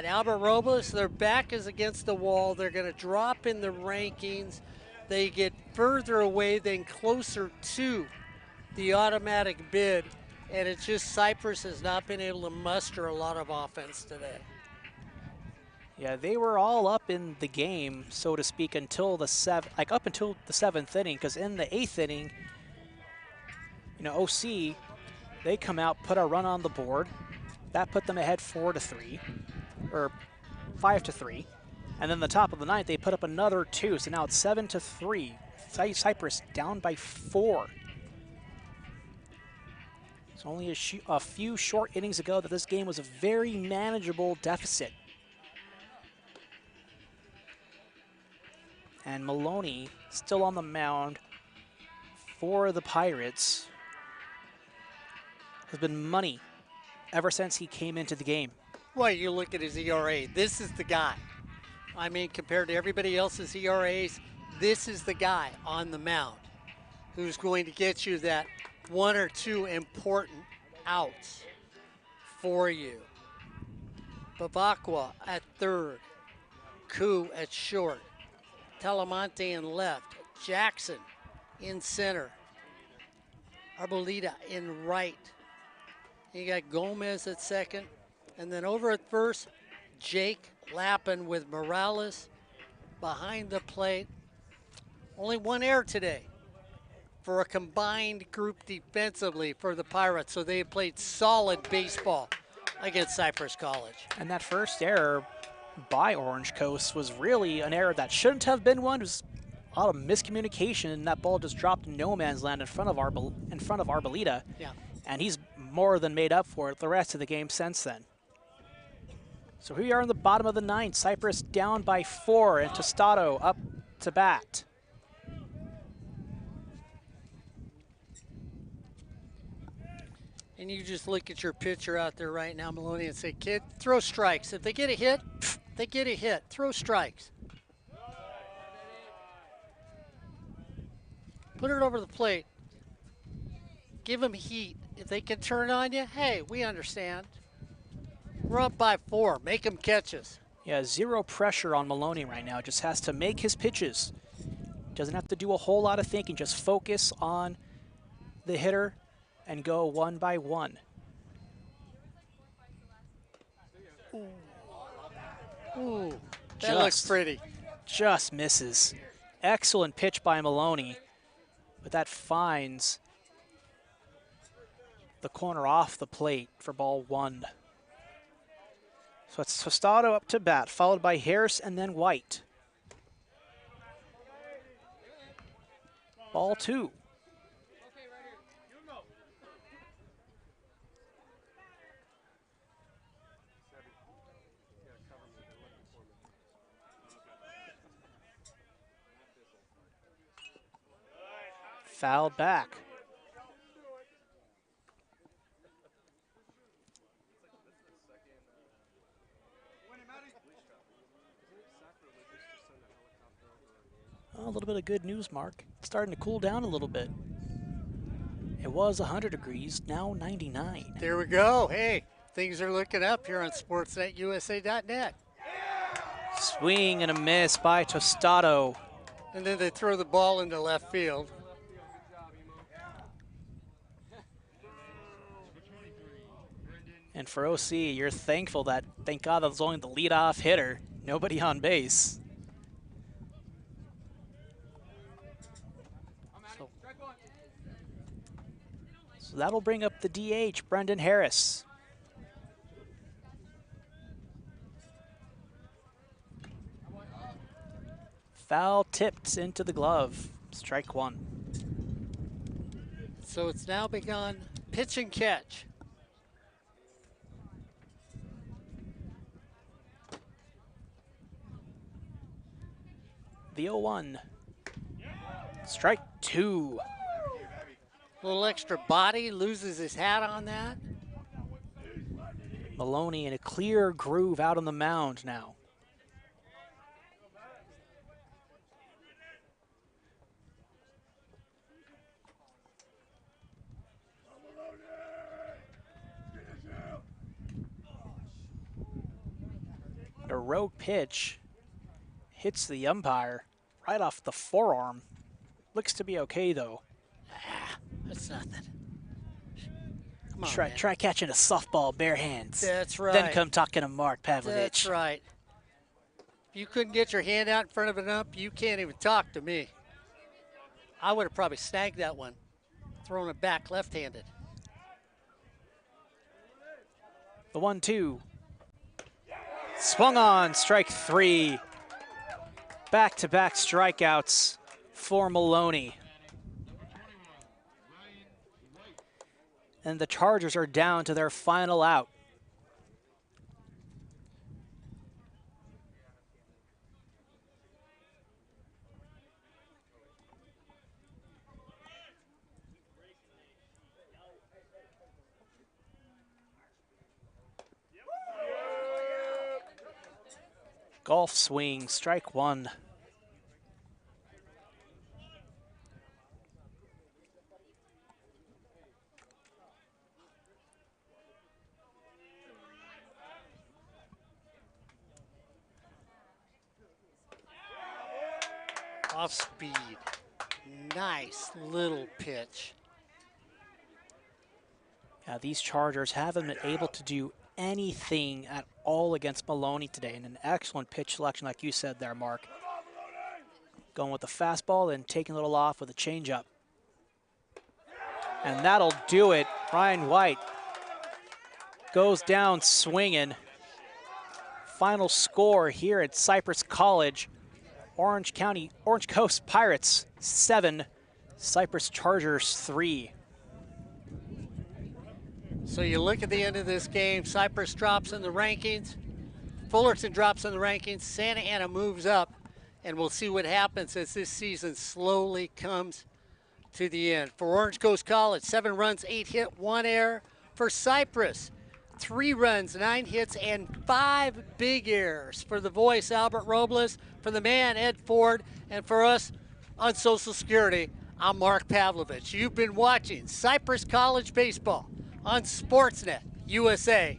Albert Robles, their back is against the wall. They're going to drop in the rankings. They get further away than closer to the automatic bid. And it's just Cypress has not been able to muster a lot of offense today. Yeah, they were all up in the game, so to speak, until the up until the 7th inning. Because in the 8th inning, You know, OC, they come out, put a run on the board. That put them ahead 4-3, or 5-3. And then the top of the ninth, they put up another 2, so now it's 7-3. Cypress down by 4. It's only a few short innings ago that this game was a very manageable deficit. And Maloney still on the mound for the Pirates. Has been money ever since he came into the game. Well, you look at his ERA. This is the guy. I mean, compared to everybody else's ERAs, this is the guy on the mound who's going to get you that 1 or 2 important outs for you. Bavacqua at third, Koo at short, Talamonte in left, Jackson in center, Arboleda in right. You got Gomez at second, and then over at first, Jake Lappin with Morales behind the plate. Only 1 error today for a combined group defensively for the Pirates, so they played solid baseball against Cypress College. And that first error by Orange Coast was really an error that shouldn't have been one. It was a lot of miscommunication, and that ball just dropped in no man's land in front of Arboleda. Yeah. And he's more than made up for it the rest of the game since then. So here we are in the bottom of the ninth. Cypress down by 4, and Tostado up to bat. And you just look at your pitcher out there right now, Maloney, and say, kid, throw strikes. If they get a hit, they get a hit. Throw strikes. Put it over the plate. Give them heat. If they can turn on you, hey, we understand. We're up by 4. Make them catches. Yeah, 0 pressure on Maloney right now. Just has to make his pitches. Doesn't have to do a whole lot of thinking. Just focus on the hitter and go 1 by 1. Ooh, that looks pretty. Just misses. Excellent pitch by Maloney, but that finds the corner off the plate for ball 1. So it's Tostado up to bat, followed by Harris and then White. Ball 2. Fouled back. A little bit of good news, Mark. It's starting to cool down a little bit. It was 100 degrees, now 99. There we go. Hey, things are looking up here on sportsnetusa.net. Swing and a miss by Tostado. And then they throw the ball into left field. And for OC, you're thankful that, thank God, that was only the leadoff hitter. Nobody on base. So that'll bring up the DH, Brendan Harris. Foul tipped into the glove. Strike 1. So it's now begun pitch and catch. The 0-1. Strike 2. A little extra body, loses his hat on that. Maloney in a clear groove out on the mound now. A rogue pitch hits the umpire right off the forearm. Looks to be okay though. That's nothing. Come on, Try catching a softball bare hands. That's right. Then come talking to Mark Pavlovich. That's right. If you couldn't get your hand out in front of an ump, you can't even talk to me. I would have probably snagged that one throwing it back left-handed. The 1-2. Swung on, strike 3. Back-to-back strikeouts for Maloney. And the Chargers are down to their final out. Golf swing, strike 1. Off speed. Nice little pitch. Yeah, these Chargers haven't been able to do anything at all against Maloney today, and an excellent pitch selection like you said there, Mark. Going with the fastball and taking a little off with a changeup. And that'll do it. Ryan White goes down swinging. Final score here at Cypress College. Orange Coast Pirates 7, Cypress Chargers 3. So you look at the end of this game, Cypress drops in the rankings, Fullerton drops in the rankings, Santa Ana moves up, and we'll see what happens as this season slowly comes to the end. For Orange Coast College, 7 runs, 8 hit, 1 error. For Cypress, 3 runs, 9 hits, and 5 big errors. For the voice, Albert Robles. For the man, Ed Ford. And for us on Social Security, I'm Mark Pavlovich. You've been watching Cypress College Baseball on SportsNet USA.net.